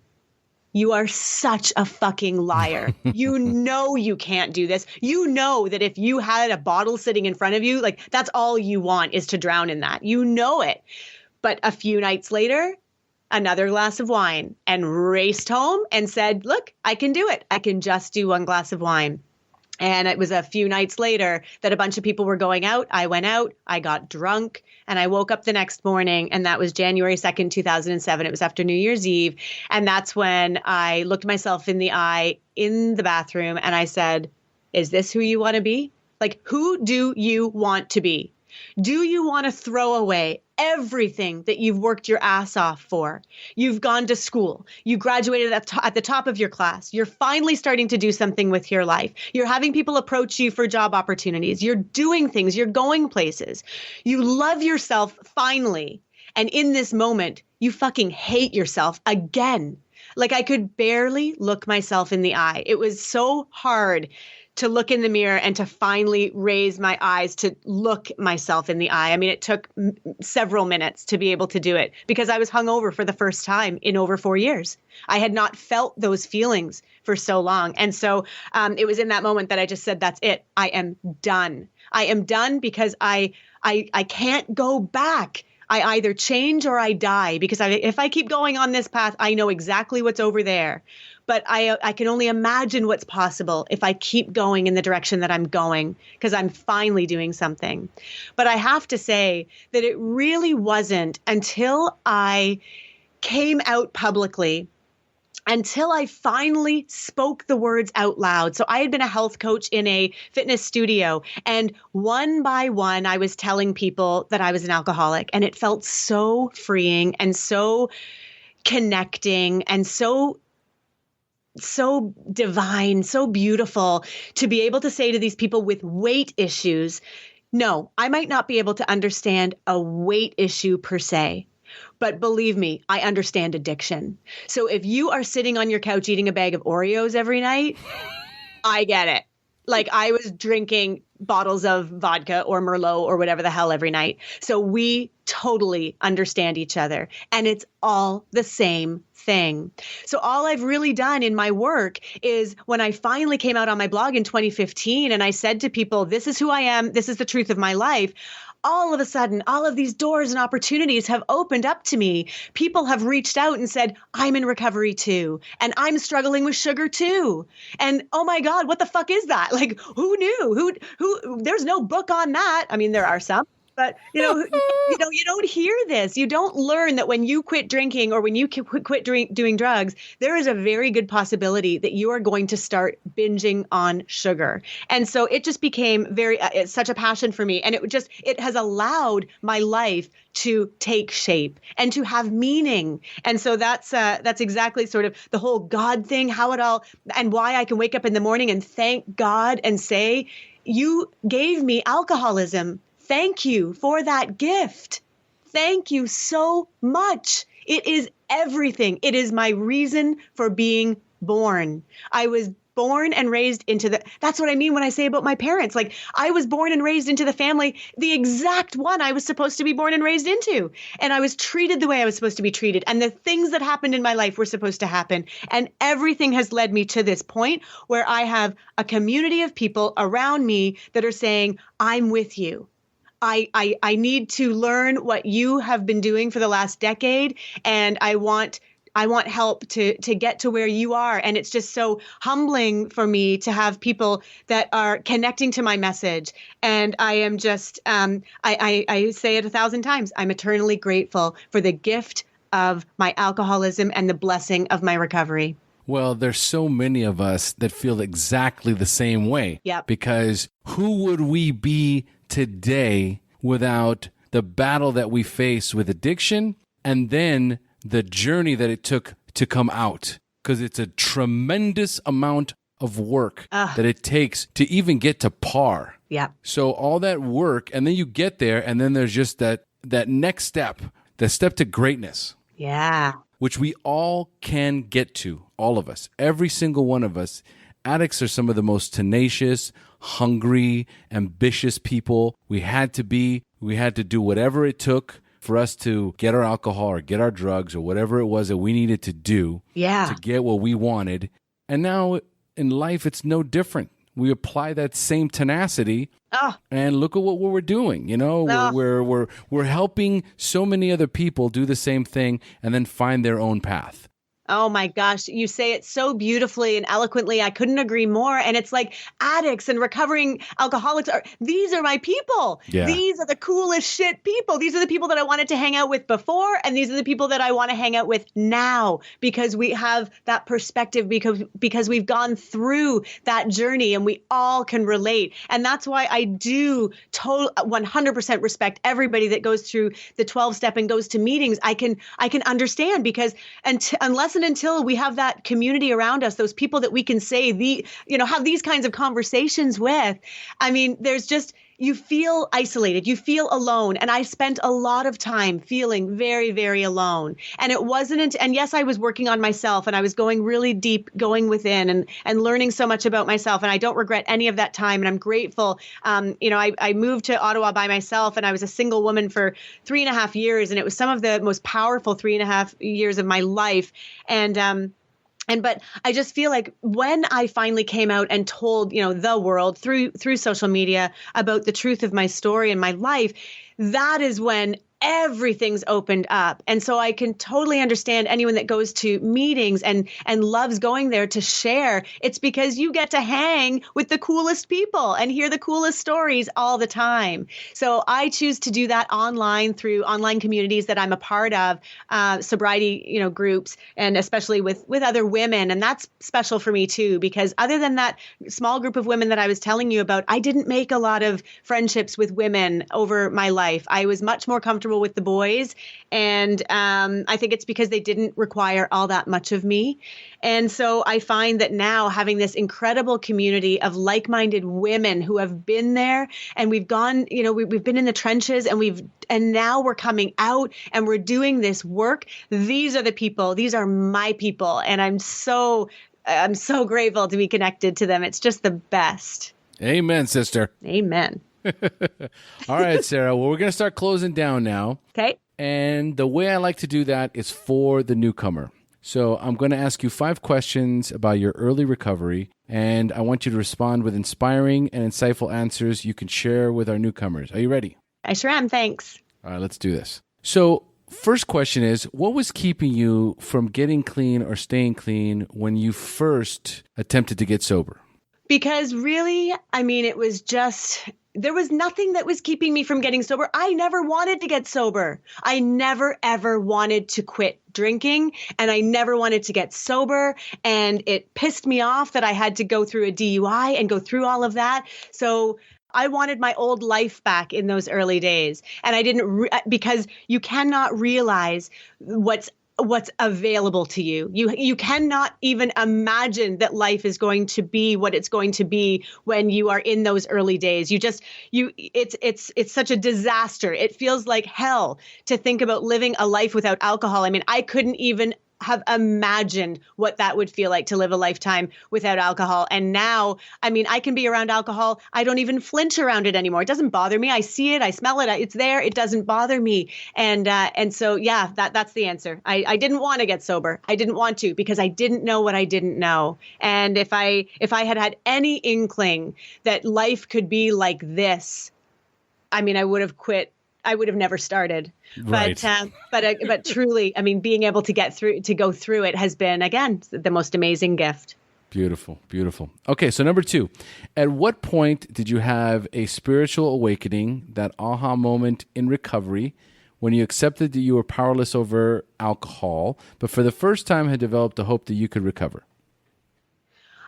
You are such a fucking liar. You know you can't do this. You know that if you had a bottle sitting in front of you, like that's all you want is to drown in that. You know it. But a few nights later, another glass of wine and raced home and said, look, I can do it. I can just do one glass of wine. And it was a few nights later that a bunch of people were going out. I went out, I got drunk, and I woke up the next morning, and that was January 2nd, 2007. It was after New Year's Eve. And that's when I looked myself in the eye in the bathroom and I said, is this who you want to be? Like, who do you want to be? Do you want to throw away everything that you've worked your ass off for? You've gone to school. You graduated at the top of your class. You're finally starting to do something with your life. You're having people approach you for job opportunities. You're doing things. You're going places. You love yourself finally. And in this moment, you fucking hate yourself again. Like I could barely look myself in the eye. It was so hard to look in the mirror and to finally raise my eyes to look myself in the eye. I mean, it took several minutes to be able to do it because I was hungover for the first time in over 4 years. I had not felt those feelings for so long. And so it was in that moment that I just said, that's it. I am done. I am done because I can't go back. I either change or I die because if I keep going on this path, I know exactly what's over there. But I can only imagine what's possible if I keep going in the direction that I'm going because I'm finally doing something. But I have to say that it really wasn't until I came out publicly, until I finally spoke the words out loud. So I had been a health coach in a fitness studio, and one by one, I was telling people that I was an alcoholic, and it felt so freeing and so connecting and so divine, so beautiful to be able to say to these people with weight issues, no, I might not be able to understand a weight issue per se, but believe me, I understand addiction. So if you are sitting on your couch eating a bag of Oreos every night, I get it. Like I was drinking bottles of vodka or Merlot or whatever the hell every night. So we totally understand each other, and it's all the same thing. So all I've really done in my work is when I finally came out on my blog in 2015 and I said to people, this is who I am, this is the truth of my life. All of a sudden, all of these doors and opportunities have opened up to me. People have reached out and said, I'm in recovery too. And I'm struggling with sugar too. And oh my God, what the fuck is that? Like, who knew? Who, there's no book on that. I mean, there are some. But, you don't hear this. You don't learn that when you quit drinking or when you quit doing drugs, there is a very good possibility that you are going to start binging on sugar. And so it just became it's such a passion for me. And it has allowed my life to take shape and to have meaning. And so that's exactly sort of the whole God thing, how it all, and why I can wake up in the morning and thank God and say, you gave me alcoholism. Thank you for that gift. Thank you so much. It is everything. It is my reason for being born. I was born and raised into that's what I mean when I say about my parents. Like I was born and raised into the family, the exact one I was supposed to be born and raised into. And I was treated the way I was supposed to be treated. And the things that happened in my life were supposed to happen. And everything has led me to this point where I have a community of people around me that are saying, I'm with you. I need to learn what you have been doing for the last decade, and I want help to get to where you are. And it's just so humbling for me to have people that are connecting to my message. And I am just, I say it 1,000 times, I'm eternally grateful for the gift of my alcoholism and the blessing of my recovery. Well, there's so many of us that feel exactly the same way. Yep. Because who would we be today without the battle that we face with addiction and then the journey that it took to come out? Because it's a tremendous amount of work that it takes to even get to par. Yeah. So all that work, and then you get there, and then there's just that next step, the step to greatness. Yeah. Which we all can get to, all of us, every single one of us. Addicts are some of the most tenacious, hungry, ambitious people we had to be. We had to do whatever it took for us to get our alcohol or get our drugs or whatever it was that we needed to do to get what we wanted. And now in life, it's no different. We apply that same tenacity, and look at what we're doing. You know, we're helping so many other people do the same thing and then find their own path. Oh my gosh, you say it so beautifully and eloquently. I couldn't agree more. And it's like addicts and recovering alcoholics these are my people. Yeah. These are the coolest shit people. These are the people that I wanted to hang out with before. And these are the people that I want to hang out with now, because we have that perspective, because we've gone through that journey and we all can relate. And that's why I do 100% respect everybody that goes through the 12-step and goes to meetings. I can understand, because unless and until we have that community around us, those people that we can say have these kinds of conversations with, I mean, there's just, you feel isolated, you feel alone. And I spent a lot of time feeling very, very alone. And it wasn't, and yes, I was working on myself and I was going really deep, going within and learning so much about myself. And I don't regret any of that time. And I'm grateful. I moved to Ottawa by myself, and I was a single woman for 3.5 years. And it was some of the most powerful 3.5 years of my life. But I just feel like when I finally came out and told, the world through social media about the truth of my story and my life, that is when everything's opened up. And so I can totally understand anyone that goes to meetings and loves going there to share. It's because you get to hang with the coolest people and hear the coolest stories all the time. So I choose to do that online through online communities that I'm a part of, sobriety, groups, and especially with other women. And that's special for me too, because other than that small group of women that I was telling you about, I didn't make a lot of friendships with women over my life. I was much more comfortable with the boys. And I think it's because they didn't require all that much of me. And so I find that now having this incredible community of like-minded women who have been there, and we've gone, we've been in the trenches, and now we're coming out and we're doing this work. These are the people, these are my people. And I'm so grateful to be connected to them. It's just the best. Amen, sister. Amen. All right, Sarah. Well, we're going to start closing down now. Okay. And the way I like to do that is for the newcomer. So I'm going to ask you 5 questions about your early recovery, and I want you to respond with inspiring and insightful answers you can share with our newcomers. Are you ready? I sure am. Thanks. All right, let's do this. So first question is, what was keeping you from getting clean or staying clean when you first attempted to get sober? Because really, it was just, there was nothing that was keeping me from getting sober. I never wanted to get sober. I never, ever wanted to quit drinking, and I never wanted to get sober. And it pissed me off that I had to go through a DUI and go through all of that. So I wanted my old life back in those early days. And I didn't, because you cannot realize what's available to you. You cannot even imagine that life is going to be what it's going to be when you are in those early days. It's such a disaster. It feels like hell to think about living a life without alcohol. I couldn't even have imagined what that would feel like to live a lifetime without alcohol. And now, I can be around alcohol. I don't even flinch around it anymore. It doesn't bother me. I see it. I smell it. It's there. It doesn't bother me. And so, yeah, that's the answer. I didn't want to get sober. I didn't want to, because I didn't know what I didn't know. And if I had any inkling that life could be like this, I would have quit. I would have never started. Right. But truly, being able to go through it has been, again, the most amazing gift. Beautiful, beautiful. Okay, so number 2, at what point did you have a spiritual awakening, that aha moment in recovery, when you accepted that you were powerless over alcohol, but for the first time had developed a hope that you could recover?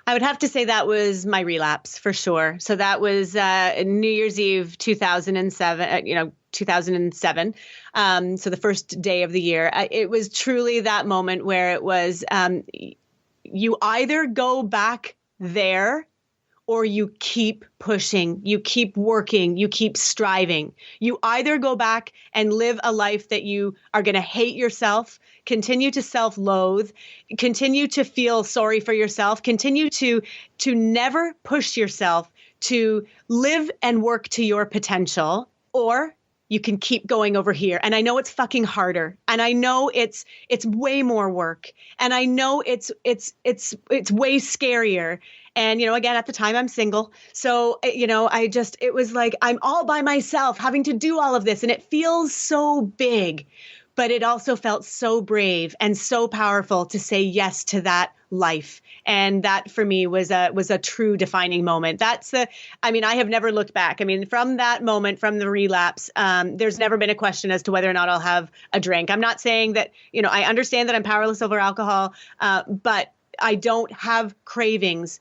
I would have to say that was my relapse, for sure. So that was New Year's Eve, 2007, 2007. So the first day of the year. It was truly that moment where it was, you either go back there or you keep pushing, you keep working, you keep striving. You either go back and live a life that you are going to hate yourself, continue to self-loathe, continue to feel sorry for yourself, continue to never push yourself to live and work to your potential, or you can keep going over here. And I know it's fucking harder. And I know it's way more work. And I know it's way scarier. And, again, at the time I'm single. So, it was like, I'm all by myself having to do all of this. And it feels so big, but it also felt so brave and so powerful to say yes to that life. And that for me was a true defining moment. I have never looked back. From that moment, from the relapse, there's never been a question as to whether or not I'll have a drink. I'm not saying that, I understand that I'm powerless over alcohol, but I don't have cravings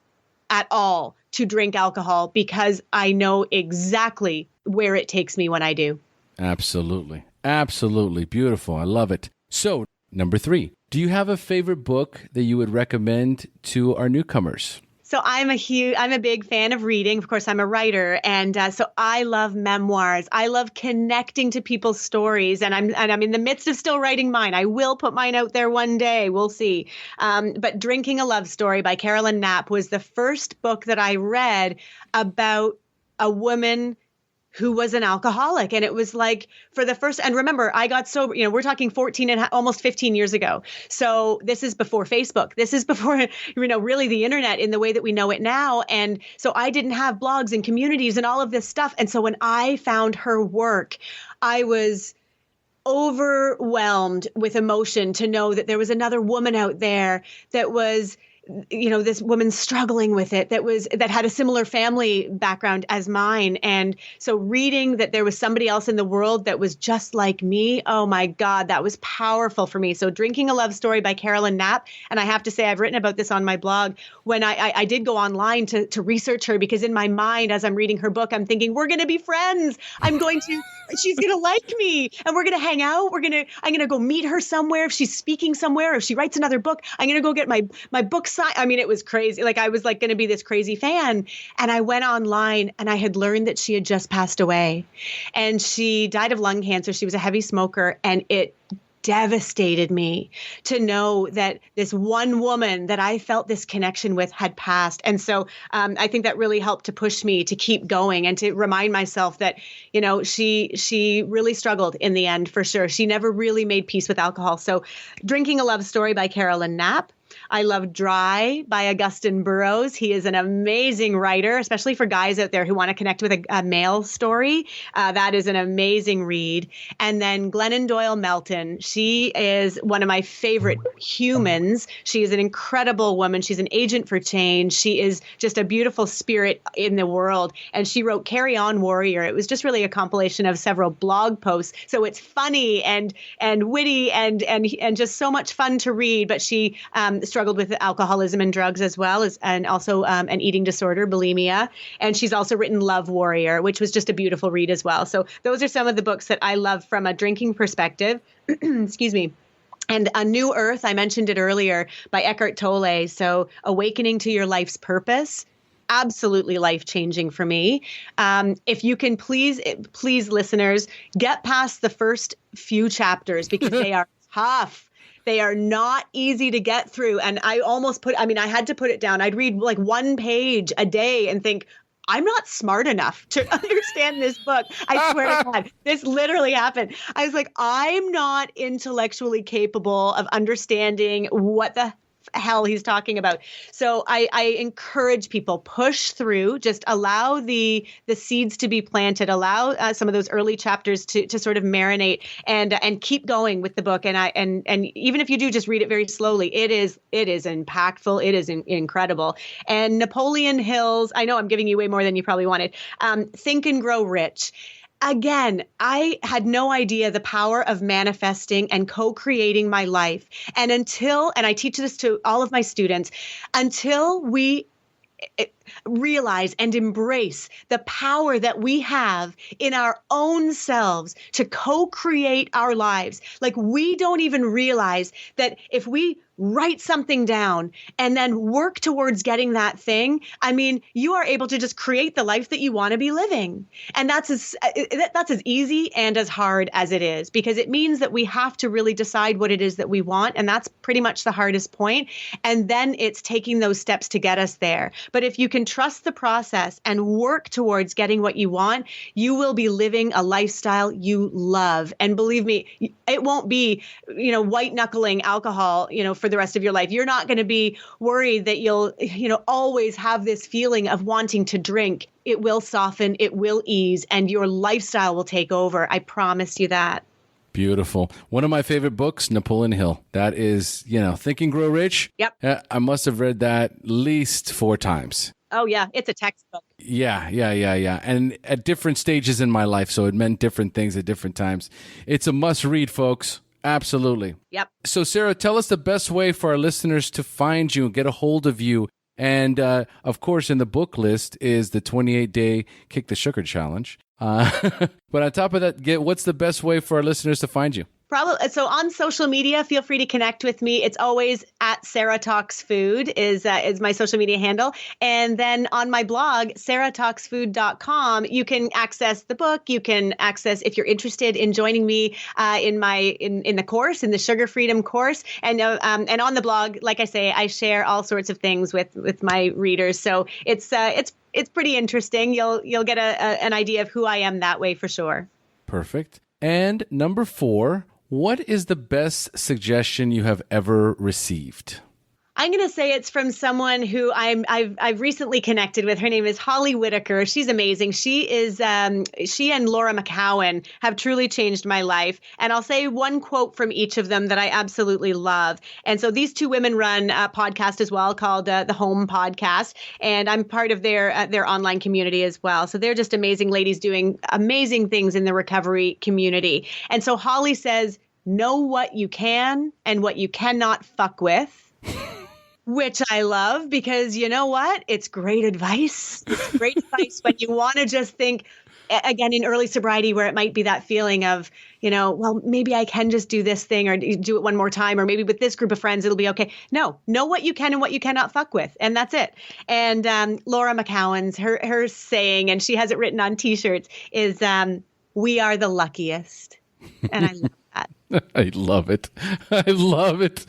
at all to drink alcohol because I know exactly where it takes me when I do. Absolutely. Absolutely. Beautiful. I love it. So, number 3, do you have a favorite book that you would recommend to our newcomers? So I'm a big fan of reading. Of course, I'm a writer. And so I love memoirs. I love connecting to people's stories. And I'm in the midst of still writing mine. I will put mine out there one day. We'll see. But Drinking a Love Story by Carolyn Knapp was the first book that I read about a woman who was an alcoholic. And it was like for the first, and remember, I got sober, we're talking 14 and almost 15 years ago. So this is before Facebook. This is before, really the internet in the way that we know it now. And so I didn't have blogs and communities and all of this stuff. And so when I found her work, I was overwhelmed with emotion to know that there was another woman out there that was, this woman struggling with it that had a similar family background as mine. And so reading that there was somebody else in the world that was just like me, oh my God, that was powerful for me. So Drinking a Love Story by Carolyn Knapp. And I have to say, I've written about this on my blog when I did go online to research her, because in my mind, as I'm reading her book, I'm thinking, we're going to be friends. She's going to like me and we're going to hang out. I'm going to go meet her somewhere. If she's speaking somewhere, if she writes another book, I'm going to go get my book signed. It was crazy. Like I was like going to be this crazy fan. And I went online and I had learned that she had just passed away and she died of lung cancer. She was a heavy smoker, and it devastated me to know that this one woman that I felt this connection with had passed. And so I think that really helped to push me to keep going and to remind myself that, she really struggled in the end, for sure. She never really made peace with alcohol. So Drinking a Love Story by Carolyn Knapp. I love Dry by Augustin Burroughs. He is an amazing writer, especially for guys out there who want to connect with a male story. That is an amazing read. And then Glennon Doyle Melton. She is one of my favorite humans. She is an incredible woman. She's an agent for change. She is just a beautiful spirit in the world. And she wrote Carry On Warrior. It was just really a compilation of several blog posts. So it's funny and witty and just so much fun to read. But she struggled with alcoholism and drugs as well as, and also an eating disorder, bulimia. And she's also written Love Warrior, which was just a beautiful read as well. So those are some of the books that I love from a drinking perspective. Excuse me. And A New Earth, I mentioned it earlier, by Eckhart Tolle. So Awakening to Your Life's Purpose. Absolutely life-changing for me. If you can please, listeners, get past the first few chapters because they are tough. They are not easy to get through. And I had to put it down. I'd read like one page a day and think, I'm not smart enough to understand this book. I swear to God, this literally happened. I was like, I'm not intellectually capable of understanding what the hell he's talking about. So I encourage people, push through, just allow the seeds to be planted, allow some of those early chapters to sort of marinate and keep going with the book. And even if you do just read it very slowly, it is impactful. It is incredible. And Napoleon Hill's, I know I'm giving you way more than you probably wanted. Think and Grow Rich. Again, I had no idea the power of manifesting and co-creating my life. And I teach this to all of my students, until we realize and embrace the power that we have in our own selves to co-create our lives. Like, we don't even realize that if we write something down, and then work towards getting that thing, I mean, you are able to just create the life that you want to be living. And that's as easy and as hard as it is, because it means that we have to really decide what it is that we want. And that's pretty much the hardest point. And then it's taking those steps to get us there. But if you can trust the process and work towards getting what you want, you will be living a lifestyle you love. And believe me, it won't be, white knuckling alcohol, for the rest of your life. You're not going to be worried that you'll, always have this feeling of wanting to drink. It will soften, it will ease, and your lifestyle will take over. I promise you that. Beautiful. One of my favorite books, Napoleon Hill. That is, Think and Grow Rich. Yep. I must have read that at least 4 times. Oh, yeah. It's a textbook. Yeah. And at different stages in my life, so it meant different things at different times. It's a must read, folks. Absolutely. Yep. So, Sarah, tell us the best way for our listeners to find you and get a hold of you. And, of course, in the book list is the 28-day Kick the Sugar Challenge. But on top of that, what's the best way for our listeners to find you? Probably. So on social media, feel free to connect with me. It's always at Sarah Talks Food is my social media handle. And then on my blog, sarahtalksfood.com, you can access the book. You can access, if you're interested in joining me in the course, in the Sugar Freedom course. And on the blog, like I say, I share all sorts of things with my readers. So it's pretty interesting. You'll get an idea of who I am that way for sure. Perfect. And number 4, what is the best suggestion you have ever received? I'm going to say it's from someone who I've recently connected with. Her name is Holly Whitaker. She's amazing. She and Laura McCowan have truly changed my life. And I'll say one quote from each of them that I absolutely love. And so these 2 women run a podcast as well called the Home Podcast. And I'm part of their online community as well. So they're just amazing ladies doing amazing things in the recovery community. And so Holly says, know what you can and what you cannot fuck with. Which I love, because you know what? It's great advice. It's great advice when you want to just think, again, in early sobriety, where it might be that feeling of, well, maybe I can just do this thing or do it one more time, or maybe with this group of friends, it'll be okay. No, know what you can and what you cannot fuck with. And that's it. And Laura McCowan's, her saying, and she has it written on T-shirts, is we are the luckiest. And I love that. I love it. I love it.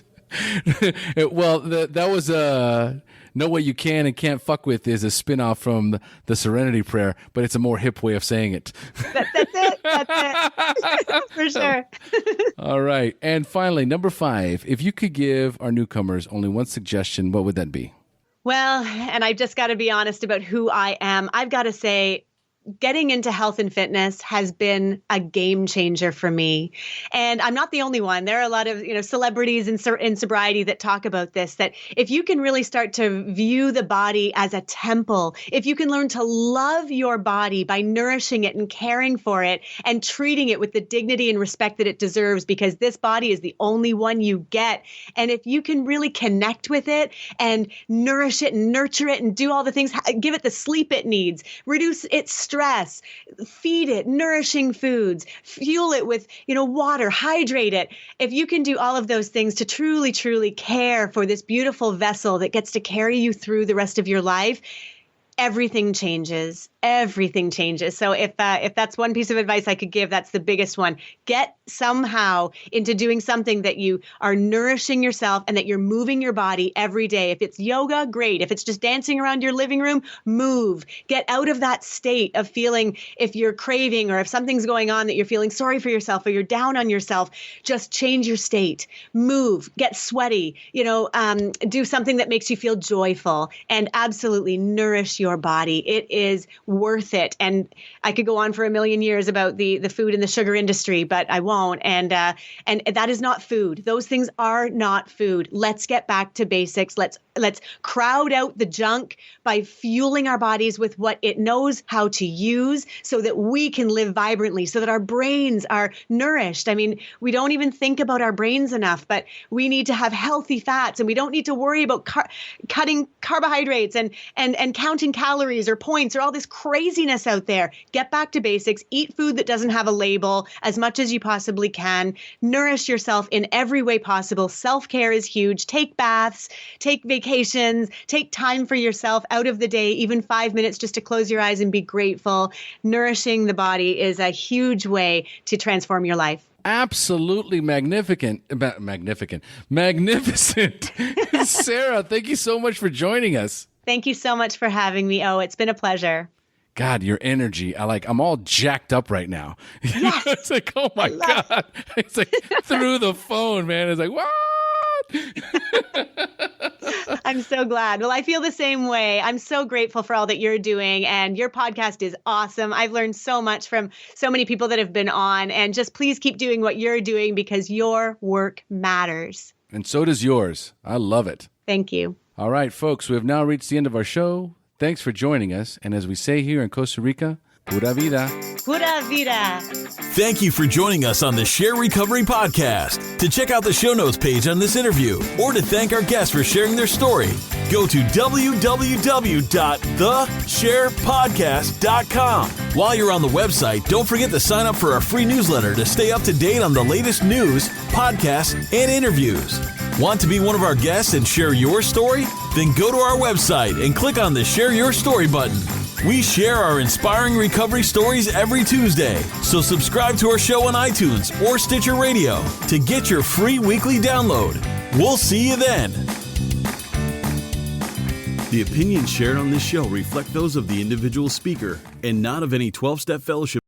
Well, that was know what you can and can't fuck with is a spinoff from the Serenity Prayer, but it's a more hip way of saying it. That's it. For sure. All right. And finally, number 5, if you could give our newcomers only one suggestion, what would that be? Well, and I've just got to be honest about who I am. I've got to say, getting into health and fitness has been a game changer for me. And I'm not the only one. There are a lot of, celebrities in sobriety that talk about this, that if you can really start to view the body as a temple, if you can learn to love your body by nourishing it and caring for it and treating it with the dignity and respect that it deserves, because this body is the only one you get. And if you can really connect with it and nourish it and nurture it and do all the things, give it the sleep it needs, reduce its stress, feed it nourishing foods, fuel it with, water, hydrate it. If you can do all of those things to truly, truly care for this beautiful vessel that gets to carry you through the rest of your life, everything changes. Everything changes. So if that's one piece of advice I could give, that's the biggest one. Get somehow into doing something that you are nourishing yourself and that you're moving your body every day. If it's yoga, great. If it's just dancing around your living room, move. Get out of that state of feeling, if you're craving or if something's going on that you're feeling sorry for yourself or you're down on yourself, just change your state. Move. Get sweaty. Do something that makes you feel joyful, and absolutely nourish your body. It is worth it. And I could go on for a million years about the food and the sugar industry, but I won't. And that is not food. Those things are not food. Let's get back to basics. Let's crowd out the junk by fueling our bodies with what it knows how to use so that we can live vibrantly, so that our brains are nourished. I mean, we don't even think about our brains enough, but we need to have healthy fats, and we don't need to worry about cutting carbohydrates and counting calories or points or all this craziness out there. Get back to basics. Eat food that doesn't have a label as much as you possibly can. Nourish yourself in every way possible. Self-care is huge. Take baths, take vacations, take time for yourself out of the day, even 5 minutes just to close your eyes and be grateful. Nourishing the body is a huge way to transform your life. Absolutely magnificent. Sarah, thank you so much for joining us. Thank you so much for having me. Oh, it's been a pleasure. God, your energy. I'm all jacked up right now. Yes. It's like, oh my God. It's like through the phone, man. It's like, what? I'm so glad. Well, I feel the same way. I'm so grateful for all that you're doing, and your podcast is awesome. I've learned so much from so many people that have been on, and just please keep doing what you're doing because your work matters. And so does yours. I love it. Thank you. All right, folks, we have now reached the end of our show. Thanks for joining us. And as we say here in Costa Rica, pura vida. Pura vida. Thank you for joining us on the SHAIR Recovery Podcast. To check out the show notes page on this interview or to thank our guests for sharing their story, go to www.theshairpodcast.com. While you're on the website, don't forget to sign up for our free newsletter to stay up to date on the latest news, podcasts, and interviews. Want to be one of our guests and share your story? Then go to our website and click on the Share Your Story button. We share our inspiring recovery stories every Tuesday, so subscribe to our show on iTunes or Stitcher Radio to get your free weekly download. We'll see you then. The opinions shared on this show reflect those of the individual speaker and not of any 12-Step Fellowship.